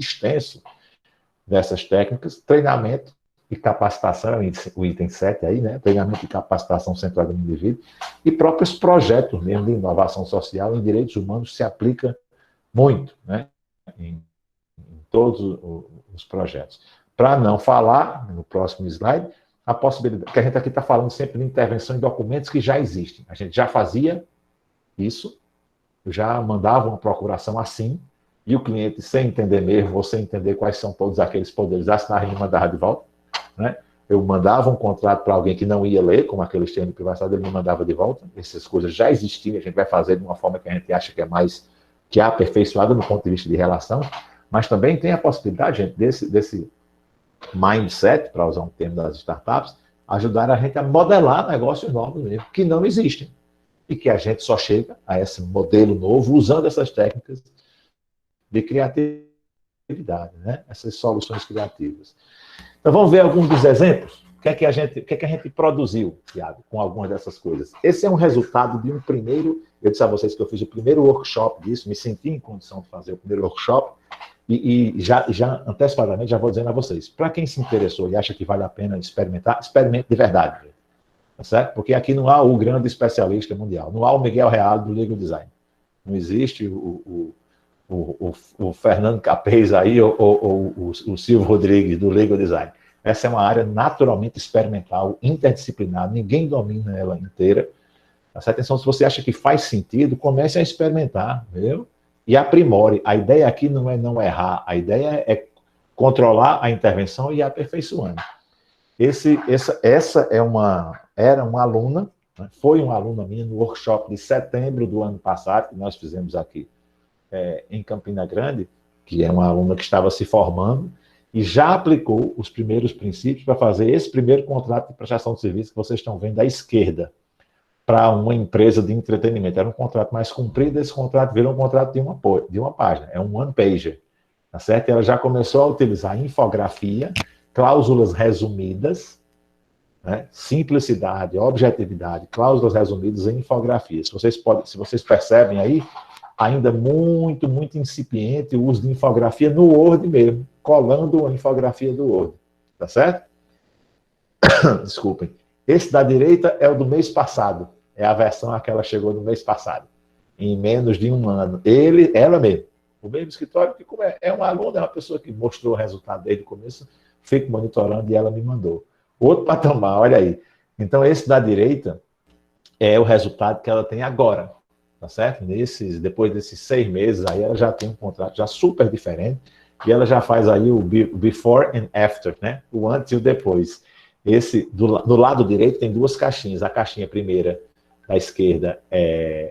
dessas técnicas, treinamento e capacitação, o item 7 aí, né? Treinamento e capacitação centrada no indivíduo, e próprios projetos mesmo de inovação social em direitos humanos se aplica muito, né? Em todos os projetos. Para não falar, no próximo slide, a possibilidade, que a gente aqui está falando sempre de intervenção em documentos que já existem. A gente já fazia isso, já mandava uma procuração assim, e o cliente, sem entender mesmo, ou sem entender quais são todos aqueles poderes, assinava e me mandava de volta. Né? Eu mandava um contrato para alguém que não ia ler, como aquele termo de privacidade, ele me mandava de volta. Essas coisas já existiam, a gente vai fazer de uma forma que a gente acha que é aperfeiçoada do ponto de vista de relação, mas também tem a possibilidade, gente, desse mindset, para usar um termo das startups, ajudar a gente a modelar negócios novos mesmo, que não existem, e que a gente só chega a esse modelo novo usando essas técnicas de criatividade, né? Essas soluções criativas. Então, vamos ver alguns dos exemplos. O que é que a gente produziu, Thiago, com algumas dessas coisas? Esse é um resultado de um primeiro... Eu disse a vocês que eu fiz o primeiro workshop disso, me senti em condição de fazer o primeiro workshop. E já antecipadamente, já vou dizendo a vocês, para quem se interessou e acha que vale a pena experimentar, experimente de verdade. Tá certo? Porque aqui não há o grande especialista mundial, não há o Miguel Real do Legal Design. Não existe o Fernando Capês aí, ou o Silvio Rodrigues do Legal Design. Essa é uma área naturalmente experimental, interdisciplinar, ninguém domina ela inteira. Tá certo? Então, se você acha que faz sentido, comece a experimentar, viu? E aprimore. A ideia aqui não é não errar, a ideia é controlar a intervenção e ir aperfeiçoando. Essa era uma aluna, né? Foi uma aluna minha no workshop de setembro do ano passado, que nós fizemos aqui em Campina Grande, que é uma aluna que estava se formando, e já aplicou os primeiros princípios para fazer esse primeiro contrato de prestação de serviço que vocês estão vendo à esquerda, para uma empresa de entretenimento. Era um contrato mais comprido, esse contrato virou um contrato de uma página, é um one-pager, tá certo? E ela já começou a utilizar infografia, cláusulas resumidas, né? Simplicidade, objetividade, cláusulas resumidas em infografia. Se vocês percebem aí, ainda muito, muito incipiente o uso de infografia no Word mesmo, colando a infografia do Word, tá certo? Desculpem. Esse da direita é o do mês passado, é a versão a que ela chegou no mês passado, em menos de um ano. Ela mesmo, o mesmo escritório, que é uma aluna, é uma pessoa que mostrou o resultado desde o começo, fico monitorando e ela me mandou. Outro patamar, olha aí. Então, esse da direita é o resultado que ela tem agora, tá certo? Depois desses 6 meses, aí ela já tem um contrato já super diferente, e ela já faz aí o before and after, né? O antes e o depois. Do lado direito tem 2 caixinhas. A caixinha primeira da esquerda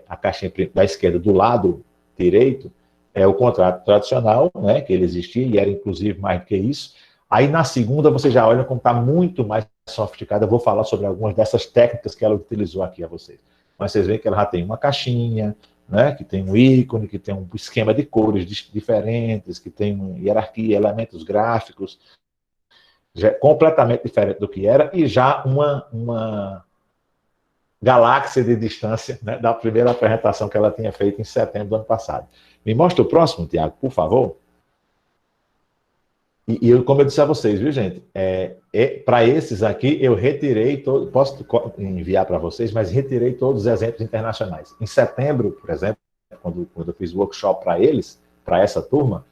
a caixinha da esquerda do lado direito é o contrato tradicional, né? Que ele existia e era inclusive mais do que isso. Aí na segunda você já olha como está muito mais sofisticada. Eu vou falar sobre algumas dessas técnicas que ela utilizou aqui a vocês. Mas vocês veem que ela já tem uma caixinha, né? Que tem um ícone, que tem um esquema de cores diferentes, que tem uma hierarquia, elementos gráficos. Já é completamente diferente do que era, e já uma galáxia de distância, né, da primeira apresentação que ela tinha feito em setembro do ano passado. Me mostra o próximo, Tiago, por favor. E como eu disse a vocês, viu, gente? Para esses aqui, eu retirei todos, posso enviar para vocês, mas retirei todos os exemplos internacionais. Em setembro, por exemplo, quando eu fiz o workshop para eles, para essa turma,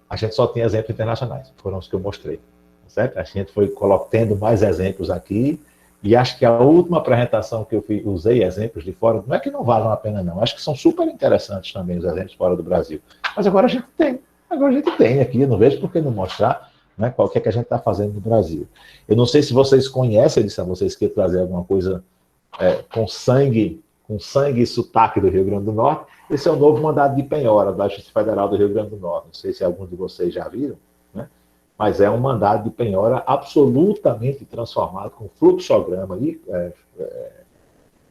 a gente só tinha exemplos internacionais, foram os que eu mostrei, certo? A gente foi tendo mais exemplos aqui, e acho que a última apresentação que eu usei exemplos de fora, não é que não valem a pena não, acho que são super interessantes também os exemplos fora do Brasil, mas agora a gente tem aqui, eu não vejo por que não mostrar, né, qual que é que a gente está fazendo no Brasil. Eu não sei se vocês conhecem, eu disse a vocês que ia trazer alguma coisa com sangue e sotaque do Rio Grande do Norte. Esse é o novo mandado de penhora da Justiça Federal do Rio Grande do Norte. Não sei se alguns de vocês já viram, né? Mas é um mandado de penhora absolutamente transformado, com fluxograma,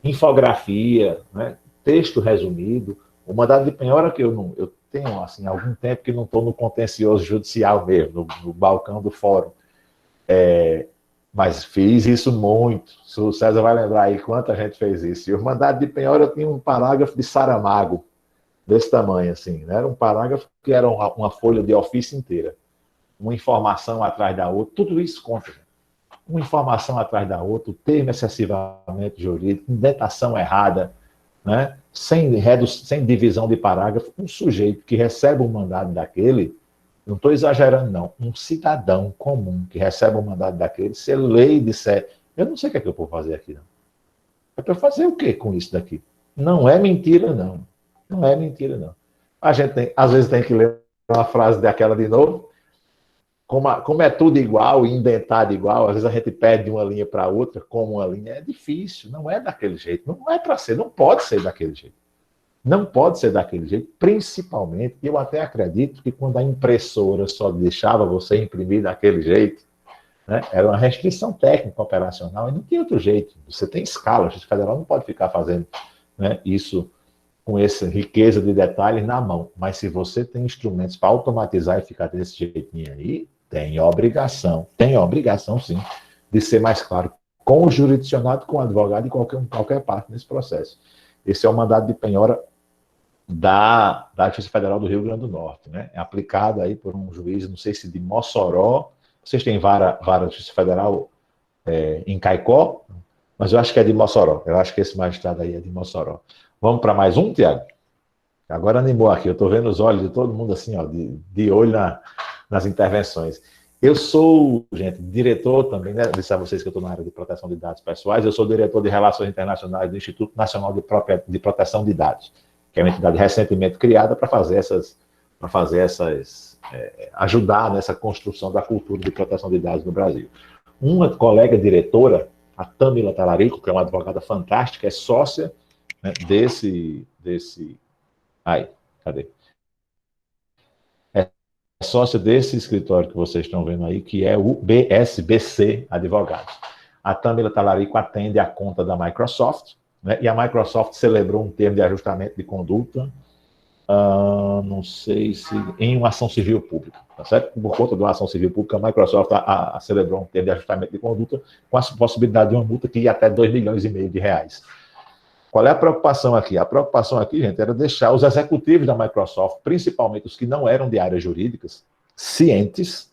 infografia, né? Texto resumido. O mandado de penhora que eu tenho assim, algum tempo que não estou no contencioso judicial mesmo, no balcão do fórum. Mas fiz isso muito. O César vai lembrar aí quanta gente fez isso. E o mandado de penhora eu tinha um parágrafo de Saramago, desse tamanho, assim. Né? Era um parágrafo que era uma folha de ofício inteira. Uma informação atrás da outra. Tudo isso conta. Gente. Uma informação atrás da outra, o termo excessivamente jurídico, indentação errada, né? Sem divisão de parágrafo. Um sujeito que recebe um mandado daquele, não estou exagerando, não. Um cidadão comum que recebe um mandado daquele, se ele lê e disser, eu não sei o que é que eu vou fazer aqui, não. É para fazer o quê com isso daqui? Não é mentira, não. Não é mentira, não. A gente às vezes tem que ler uma frase daquela de novo. Como é tudo igual e indentado igual, às vezes a gente perde de uma linha para outra, como uma linha. É difícil, não é daquele jeito. Não é para ser, não pode ser daquele jeito. Não pode ser daquele jeito, principalmente, eu até acredito que quando a impressora só deixava você imprimir daquele jeito, né, era uma restrição técnica operacional e não tinha outro jeito. Você tem escala, a Justiça Federal não pode ficar fazendo, né, isso com essa riqueza de detalhes na mão. Mas se você tem instrumentos para automatizar e ficar desse jeitinho aí, tem obrigação sim, de ser mais claro com o jurisdicionado, com o advogado e qualquer parte nesse processo. Esse é o mandado de penhora da Justiça Federal do Rio Grande do Norte, né? É aplicado aí por um juiz, não sei se de Mossoró. Vocês têm vara da Justiça Federal em Caicó, mas eu acho que é de Mossoró. Eu acho que esse magistrado aí é de Mossoró. Vamos para mais um, Tiago? Agora animou aqui. Eu estou vendo os olhos de todo mundo assim, ó, de olho nas intervenções. Eu sou, gente, diretor também, né? Disse a vocês que eu estou na área de proteção de dados pessoais. Eu sou diretor de Relações Internacionais do Instituto Nacional de Proteção de Dados, que é uma entidade recentemente criada para fazer ajudar nessa construção da cultura de proteção de dados no Brasil. Uma colega diretora, a Tâmila Talarico, que é uma advogada fantástica, é sócia, né, é sócia desse escritório que vocês estão vendo aí, que é o BSBC Advogados. A Tâmila Talarico atende a conta da Microsoft, né, e a Microsoft celebrou um termo de ajustamento de conduta, não sei se em uma ação civil pública, tá certo? Por conta de uma ação civil pública, a Microsoft celebrou um termo de ajustamento de conduta com a possibilidade de uma multa que ia até 2,5 milhões de reais. Qual é a preocupação aqui? A preocupação aqui, gente, era deixar os executivos da Microsoft, principalmente os que não eram de áreas jurídicas, cientes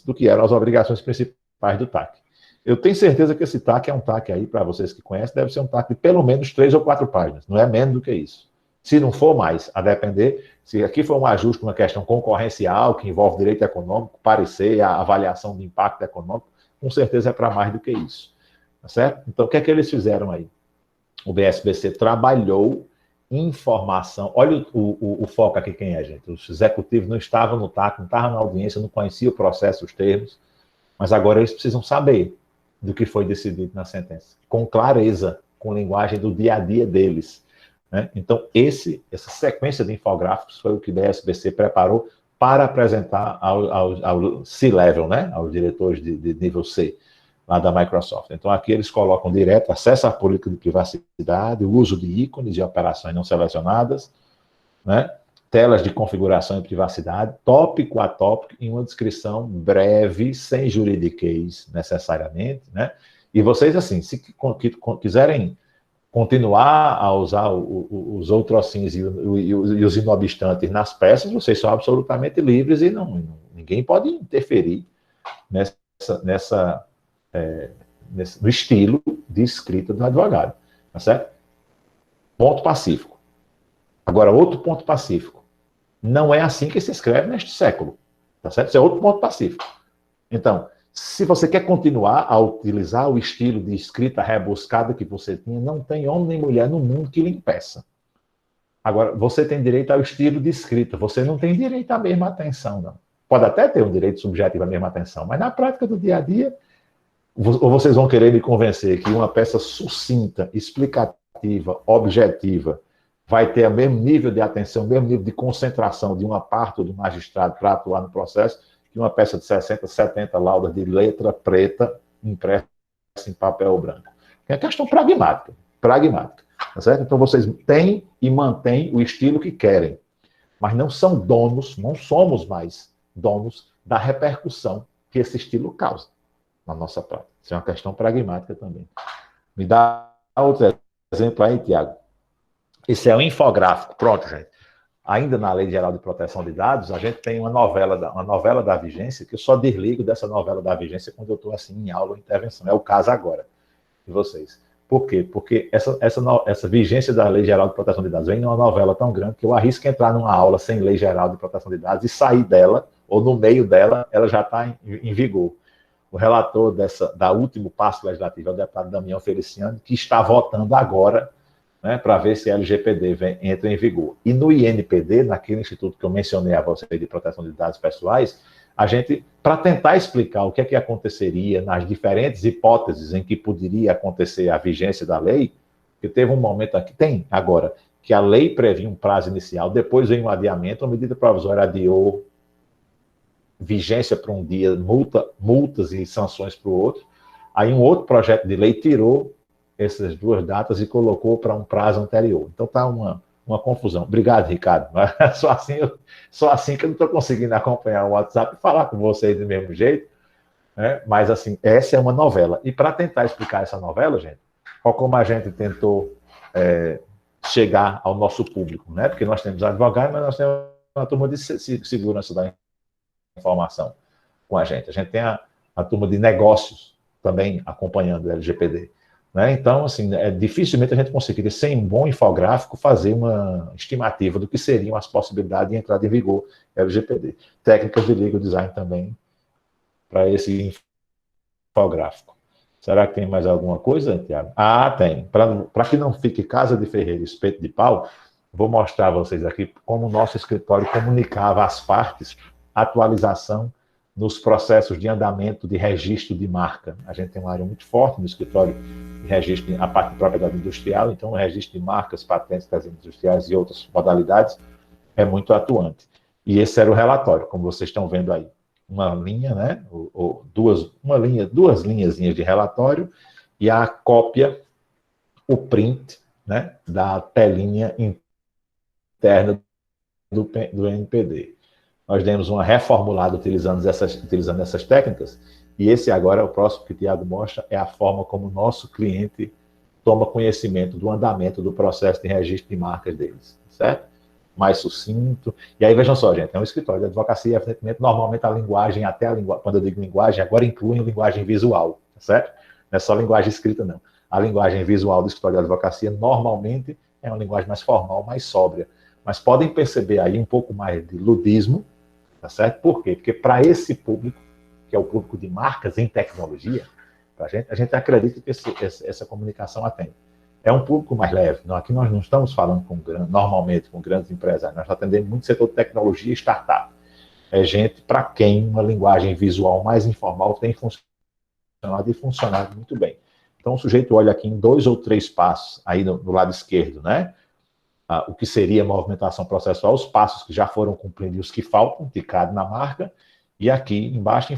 do que eram as obrigações principais do TAC. Eu tenho certeza que esse TAC é um TAC aí, para vocês que conhecem, deve ser um TAC de pelo menos 3 ou 4 páginas, não é menos do que isso. Se não for mais, a depender, se aqui for um ajuste, uma questão concorrencial, que envolve direito econômico, parecer, a avaliação de impacto econômico, com certeza é para mais do que isso. Tá certo? Então, o que é que eles fizeram aí? O BSBC trabalhou informação. Olha o foco aqui, quem é, gente? Os executivos não estavam no TAC, não estavam na audiência, não conheciam o processo, os termos, mas agora eles precisam saber do que foi decidido na sentença, com clareza, com linguagem do dia a dia deles. Né? Então, essa sequência de infográficos foi o que o BSBC preparou para apresentar ao C-Level, né? Aos diretores de nível C, lá da Microsoft. Então, aqui eles colocam direto acesso à política de privacidade, o uso de ícones e operações não selecionadas, né? Telas de configuração e privacidade, tópico a tópico, em uma descrição breve, sem juridiquês necessariamente, né? E vocês, assim, se quiserem continuar a usar os outrocinhos e os inobstantes nas peças, vocês são absolutamente livres e ninguém pode interferir no estilo de escrita do advogado, tá certo? Ponto pacífico. Agora, outro ponto pacífico. Não é assim que se escreve neste século, tá certo? Isso é outro ponto pacífico. Então, se você quer continuar a utilizar o estilo de escrita rebuscada que você tinha, não tem homem nem mulher no mundo que lhe impeça. Agora, você tem direito ao estilo de escrita, você não tem direito à mesma atenção, não. Pode até ter um direito subjetivo à mesma atenção, mas na prática do dia a dia, ou vocês vão querer me convencer que uma peça sucinta, explicativa, objetiva, vai ter o mesmo nível de atenção, o mesmo nível de concentração de uma parte ou do magistrado para atuar no processo, que uma peça de 60, 70 laudas de letra preta impressa em papel branco. É questão pragmática, tá certo? Então vocês têm e mantêm o estilo que querem, mas não são donos, não somos mais donos da repercussão que esse estilo causa na nossa prática. Isso é uma questão pragmática também. Me dá outro exemplo aí, Tiago. Esse é um infográfico. Pronto, gente. Ainda na Lei Geral de Proteção de Dados, a gente tem uma novela da vigência, que eu só desligo dessa novela da vigência quando eu estou assim em aula ou intervenção. É o caso agora de vocês. Por quê? Porque essa vigência da Lei Geral de Proteção de Dados vem numa novela tão grande que eu arrisco entrar numa aula sem Lei Geral de Proteção de Dados e sair dela, ou no meio dela, ela já está em vigor. O relator da último passo legislativo é o deputado Damião Feliciano, que está votando agora, né, para ver se a LGPD entra em vigor. E no INPD, naquele instituto que eu mencionei a vocês de proteção de dados pessoais, a gente, para tentar explicar o que é que aconteceria nas diferentes hipóteses em que poderia acontecer a vigência da lei, que teve um momento aqui, tem agora, que a lei previa um prazo inicial, depois veio um adiamento, a medida provisória adiou vigência para um dia, multas e sanções para o outro, aí um outro projeto de lei tirou essas duas datas e colocou para um prazo anterior. Então está uma confusão. Obrigado, Ricardo. Só assim que eu não estou conseguindo acompanhar o WhatsApp e falar com vocês do mesmo jeito, né? Mas assim, essa é uma novela. E para tentar explicar essa novela, gente, como a gente tentou chegar ao nosso público, né? Porque nós temos advogados, mas nós temos uma turma de segurança da informação com a gente. A gente tem a turma de negócios também acompanhando o LGPD. Né? Então, assim, dificilmente a gente conseguiria, sem um bom infográfico, fazer uma estimativa do que seriam as possibilidades de entrada em vigor do LGPD. Técnicas de legal design também para esse infográfico. Será que tem mais alguma coisa, Tiago? Ah, tem. Para que não fique casa de ferreiro, espeto de pau, vou mostrar a vocês aqui como o nosso escritório comunicava às partes atualização nos processos de andamento de registro de marca. A gente tem uma área muito forte no escritório de registro, a parte de propriedade industrial, então o registro de marcas, patentes, presentes industriais e outras modalidades é muito atuante. E esse era o relatório, como vocês estão vendo aí. Uma linha, né? Duas linhazinhas de relatório e a cópia, o print, né? Da telinha interna do NPD. Nós demos uma reformulada utilizando essas técnicas, e esse agora, o próximo que o Tiago mostra, é a forma como o nosso cliente toma conhecimento do andamento do processo de registro de marcas deles, certo? Mais sucinto. E aí, vejam só, gente, é um escritório de advocacia, evidentemente, normalmente a linguagem, quando eu digo linguagem, agora inclui linguagem visual, certo? Não é só linguagem escrita, não. A linguagem visual do escritório de advocacia, normalmente, é uma linguagem mais formal, mais sóbria. Mas podem perceber aí um pouco mais de ludismo, tá certo? Por quê? Porque para esse público, que é o público de marcas em tecnologia, a gente acredita que essa comunicação atende. É um público mais leve. Aqui nós não estamos falando normalmente com grandes empresários, nós atendemos muito setor de tecnologia e startup. É gente para quem uma linguagem visual mais informal tem funcionado e funcionado muito bem. Então o sujeito olha aqui em 2 ou 3 passos, aí no lado esquerdo, né? O que seria movimentação processual, os passos que já foram cumpridos e os que faltam, ticado na marca, e aqui embaixo,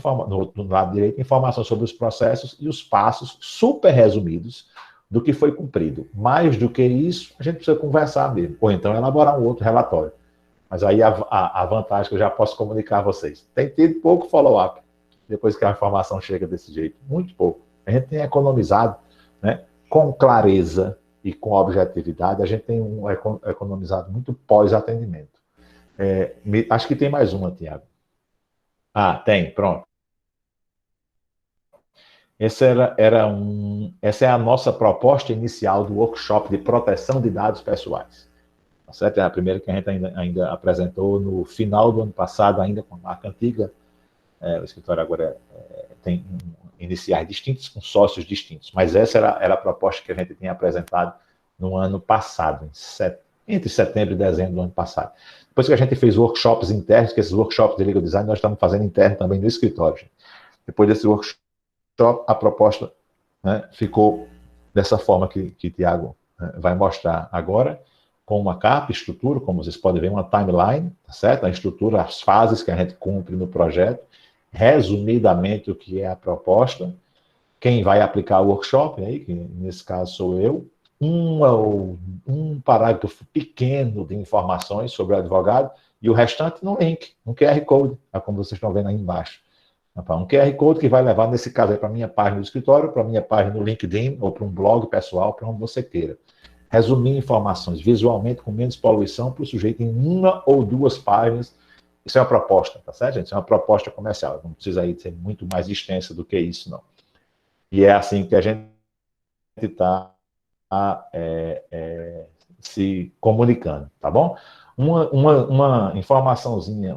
no lado direito, informação sobre os processos e os passos super resumidos do que foi cumprido. Mais do que isso, a gente precisa conversar mesmo, ou então elaborar um outro relatório. Mas aí a vantagem que eu já posso comunicar a vocês, tem tido pouco follow-up, depois que a informação chega desse jeito, muito pouco. A gente tem economizado, né, com clareza, e com objetividade, a gente tem economizado muito pós-atendimento. Acho que tem mais uma, Tiago. Tem, pronto. Essa é a nossa proposta inicial do workshop de proteção de dados pessoais. Tá certo? É a primeira que a gente ainda apresentou no final do ano passado, ainda com a marca antiga. O escritório agora tem iniciais distintos, com sócios distintos. Mas essa era a proposta que a gente tinha apresentado no ano passado, entre setembro e dezembro do ano passado. Depois que a gente fez workshops internos, que esses workshops de legal design nós estamos fazendo interno também no escritório. Gente. Depois desse workshop, a proposta, né, ficou dessa forma que o Tiago vai mostrar agora, com uma capa, estrutura, como vocês podem ver, uma timeline, tá certo? A estrutura, as fases que a gente cumpre no projeto, resumidamente o que é a proposta, quem vai aplicar o workshop, aí, que nesse caso sou eu, um parágrafo pequeno de informações sobre o advogado e o restante no link, no QR Code, como vocês estão vendo aí embaixo. Um QR Code que vai levar, nesse caso, para a minha página do escritório, para a minha página no LinkedIn ou para um blog pessoal, para onde você queira. Resumir informações visualmente com menos poluição para o sujeito em 1 ou 2 páginas. Isso é uma proposta, tá certo, gente? Isso é uma proposta comercial. Não precisa aí ser muito mais extensa do que isso, não. E é assim que a gente está se comunicando, tá bom? Uma informaçãozinha,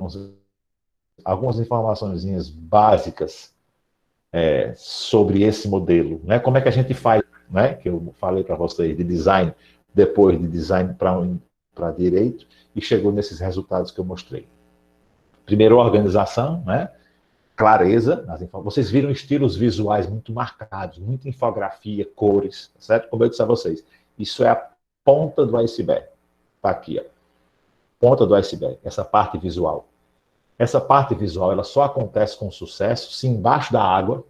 algumas informaçõezinhas básicas sobre esse modelo, né? Como é que a gente faz, né? Que eu falei para vocês de design, depois de design para direito, e chegou nesses resultados que eu mostrei. Primeiro, organização, né? Clareza nas informações. Vocês viram estilos visuais muito marcados, muita infografia, cores, certo? Como eu disse a vocês, isso é a ponta do iceberg. Está aqui, ó. Ponta do iceberg, essa parte visual. Essa parte visual, ela só acontece com sucesso se embaixo da água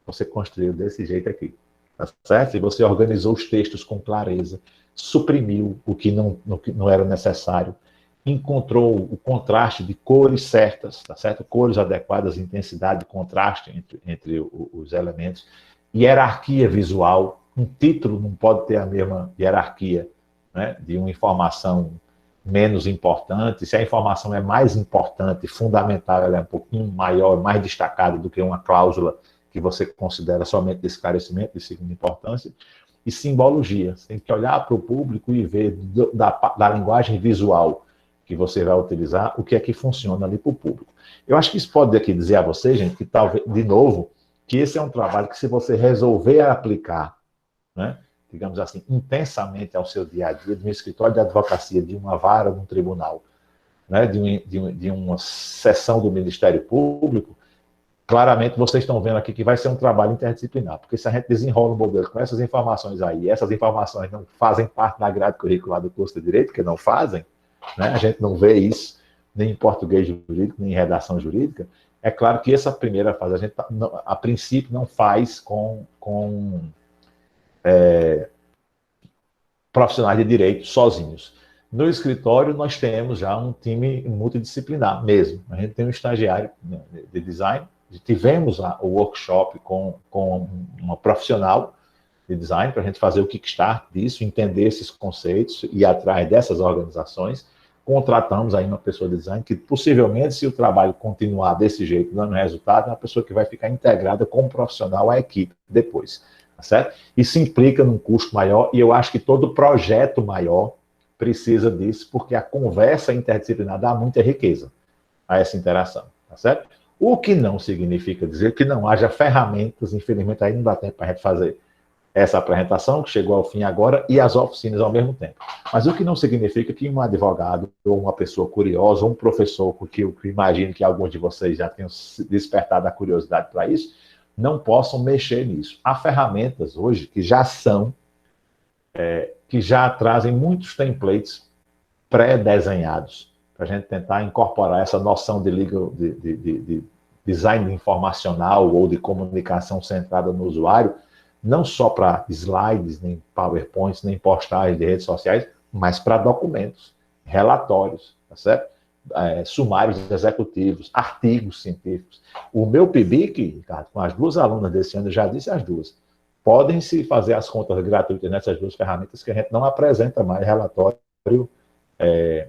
você construiu desse jeito aqui. Tá certo? Se você organizou os textos com clareza, suprimiu o que não era necessário, encontrou o contraste de cores certas, tá certo? Cores adequadas, intensidade, contraste entre os elementos, hierarquia visual. Um título não pode ter a mesma hierarquia né, de uma informação menos importante. Se a informação é mais importante, fundamental, ela é um pouquinho maior, mais destacada do que uma cláusula que você considera somente de esclarecimento, de segunda importância. E simbologia. Você tem que olhar para o público e ver da linguagem visual que você vai utilizar o que é que funciona ali para o público. Eu acho que isso pode aqui dizer a você, gente, que talvez, de novo, que esse é um trabalho que, se você resolver aplicar, né, digamos assim, intensamente ao seu dia a dia, de um escritório de advocacia, de uma vara, de um tribunal, né, de uma seção do Ministério Público, claramente vocês estão vendo aqui que vai ser um trabalho interdisciplinar, porque se a gente desenrola um modelo com essas informações aí, essas informações não fazem parte da grade curricular do curso de Direito, que não fazem, né, a gente não vê isso nem em português jurídico, nem em redação jurídica, é claro que essa primeira fase, a gente, a princípio, não faz com profissionais de direito sozinhos. No escritório, nós temos já um time multidisciplinar mesmo. A gente tem um estagiário de design, tivemos o workshop com uma profissional de design para a gente fazer o kickstart disso, entender esses conceitos e ir atrás dessas organizações. Contratamos aí uma pessoa de design que, possivelmente, se o trabalho continuar desse jeito, dando resultado, é uma pessoa que vai ficar integrada como profissional à equipe depois, tá certo? Isso implica num custo maior, e eu acho que todo projeto maior precisa disso, porque a conversa interdisciplinar dá muita riqueza a essa interação, tá certo? O que não significa dizer que não haja ferramentas, infelizmente aí não dá tempo para a gente fazer essa apresentação, que chegou ao fim agora, e as oficinas ao mesmo tempo. Mas o que não significa que um advogado, ou uma pessoa curiosa, ou um professor, porque eu imagino que alguns de vocês já tenham despertado a curiosidade para isso, não possam mexer nisso. Há ferramentas hoje que já são, que já trazem muitos templates pré-desenhados, para a gente tentar incorporar essa noção de design informacional ou de comunicação centrada no usuário, não só para slides, nem PowerPoints, nem postagens de redes sociais, mas para documentos, relatórios, tá certo? Sumários executivos, artigos científicos. O meu PIBIC, Ricardo, com as duas alunas desse ano, eu já disse as duas, podem-se fazer as contas gratuitas nessas duas ferramentas, que a gente não apresenta mais relatório,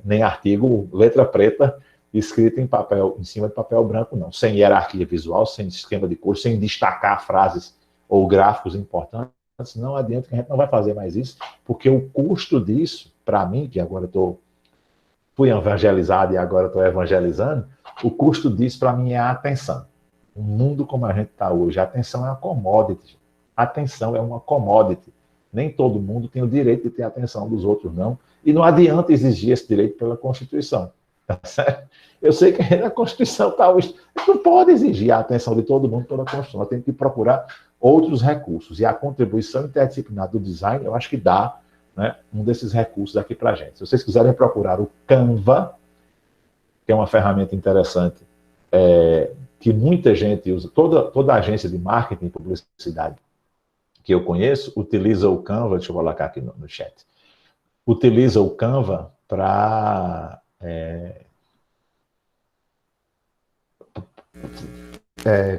nem artigo, letra preta, escrito em papel, em cima de papel branco, não. Sem hierarquia visual, sem esquema de cor, sem destacar frases ou gráficos importantes, não adianta, que a gente não vai fazer mais isso, porque o custo disso, para mim, que agora fui evangelizado e agora estou evangelizando, o custo disso, para mim, é a atenção. O mundo como a gente está hoje, a atenção é uma commodity. A atenção é uma commodity. Nem todo mundo tem o direito de ter a atenção dos outros, não. E não adianta exigir esse direito pela Constituição. Tá certo? Eu sei que a Constituição está hoje. Não pode exigir a atenção de todo mundo pela Constituição. Nós temos que procurar outros recursos. E a contribuição interdisciplinar do design, eu acho que dá, né, um desses recursos aqui para a gente. Se vocês quiserem procurar o Canva, que é uma ferramenta interessante, que muita gente usa, toda agência de marketing e publicidade que eu conheço utiliza o Canva, deixa eu colocar aqui no chat, utiliza o Canva para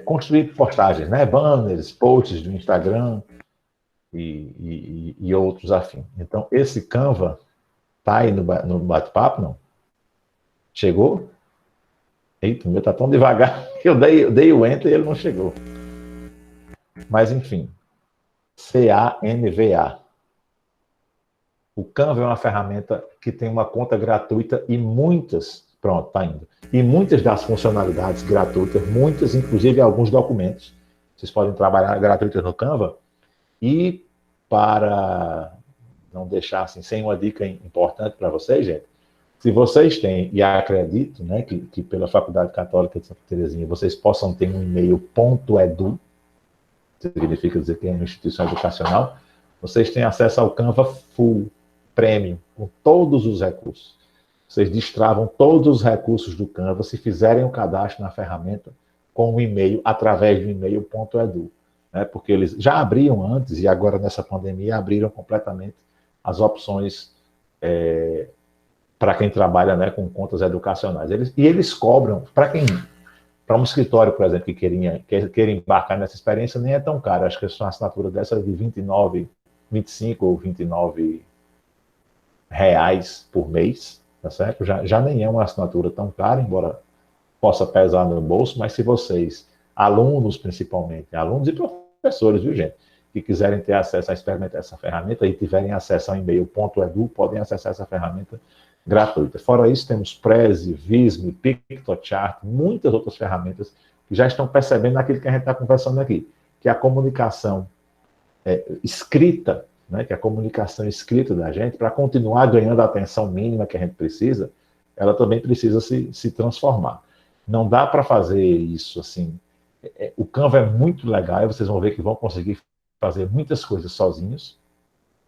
construir postagens, né? Banners, posts do Instagram e outros afins. Então, esse Canva tá aí no bate-papo, não? Chegou? Eita, o meu tá tão devagar que eu dei o enter e ele não chegou. Mas, enfim, Canva. O Canva é uma ferramenta que tem uma conta gratuita e muitas, pronto, tá indo. E muitas das funcionalidades gratuitas, muitas, inclusive alguns documentos, vocês podem trabalhar gratuitas no Canva. E para não deixar assim, sem uma dica importante para vocês, gente, se vocês têm, e acredito, né, que pela Faculdade Católica de Santa Teresinha, vocês possam ter um e-mail .edu, significa dizer que é uma instituição educacional, vocês têm acesso ao Canva Full, Premium, com todos os recursos. Vocês destravam todos os recursos do Canva se fizerem o cadastro na ferramenta com um e-mail, através do e-mail .edu. Né, porque eles já abriam antes, e agora nessa pandemia abriram completamente as opções para quem trabalha, né, com contas educacionais. Eles cobram, para um escritório, por exemplo, que queira embarcar nessa experiência, nem é tão caro. Acho que uma assinatura dessa é de 29, 25 ou 29 reais por mês, tá certo? Já nem é uma assinatura tão cara, embora possa pesar no bolso, mas se vocês, alunos principalmente, alunos e professores, viu, gente, que quiserem ter acesso a experimentar essa ferramenta e tiverem acesso ao e-mail.edu, podem acessar essa ferramenta gratuita. Fora isso, temos Prezi, Visme, PictoChart, muitas outras ferramentas que já estão percebendo aquilo que a gente está conversando aqui, que a comunicação escrita, né, que a comunicação escrita da gente, para continuar ganhando a atenção mínima que a gente precisa, ela também precisa se transformar. Não dá para fazer isso assim. O Canva é muito legal, e vocês vão ver que vão conseguir fazer muitas coisas sozinhos,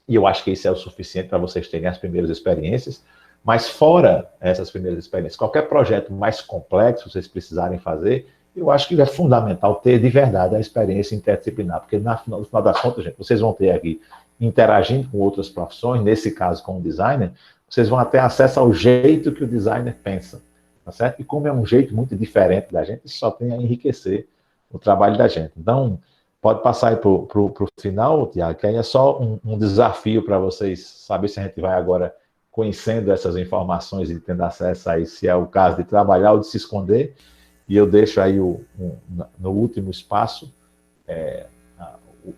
e eu acho que isso é o suficiente para vocês terem as primeiras experiências, mas fora essas primeiras experiências, qualquer projeto mais complexo que vocês precisarem fazer, eu acho que é fundamental ter de verdade a experiência interdisciplinar, porque no final das contas, gente, vocês vão ter aqui, interagindo com outras profissões, nesse caso com o designer, vocês vão ter acesso ao jeito que o designer pensa, tá certo? E como é um jeito muito diferente da gente, isso só tem a enriquecer o trabalho da gente. Então, pode passar aí para o final, Tiago, que aí é só um desafio para vocês saber se a gente vai agora conhecendo essas informações e tendo acesso aí, se é o caso de trabalhar ou de se esconder. E eu deixo aí no último espaço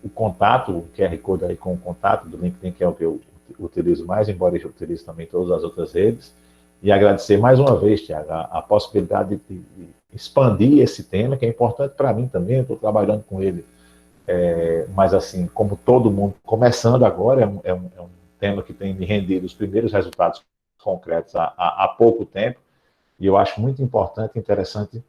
o contato, o QR Code aí com o contato do LinkedIn, que é o que eu utilizo mais, embora eu utilize também todas as outras redes. E agradecer mais uma vez, Tiago, a possibilidade de expandir esse tema, que é importante para mim também, eu estou trabalhando com ele. Mas assim, como todo mundo, começando agora, é um tema que tem me rendido os primeiros resultados concretos há pouco tempo, e eu acho muito importante e interessante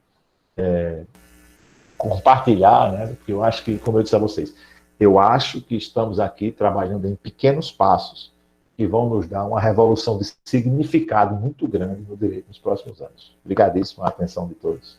compartilhar, né? Porque eu acho que, como eu disse a vocês, eu acho que estamos aqui trabalhando em pequenos passos que vão nos dar uma revolução de significado muito grande no direito nos próximos anos. Obrigadíssimo a atenção de todos.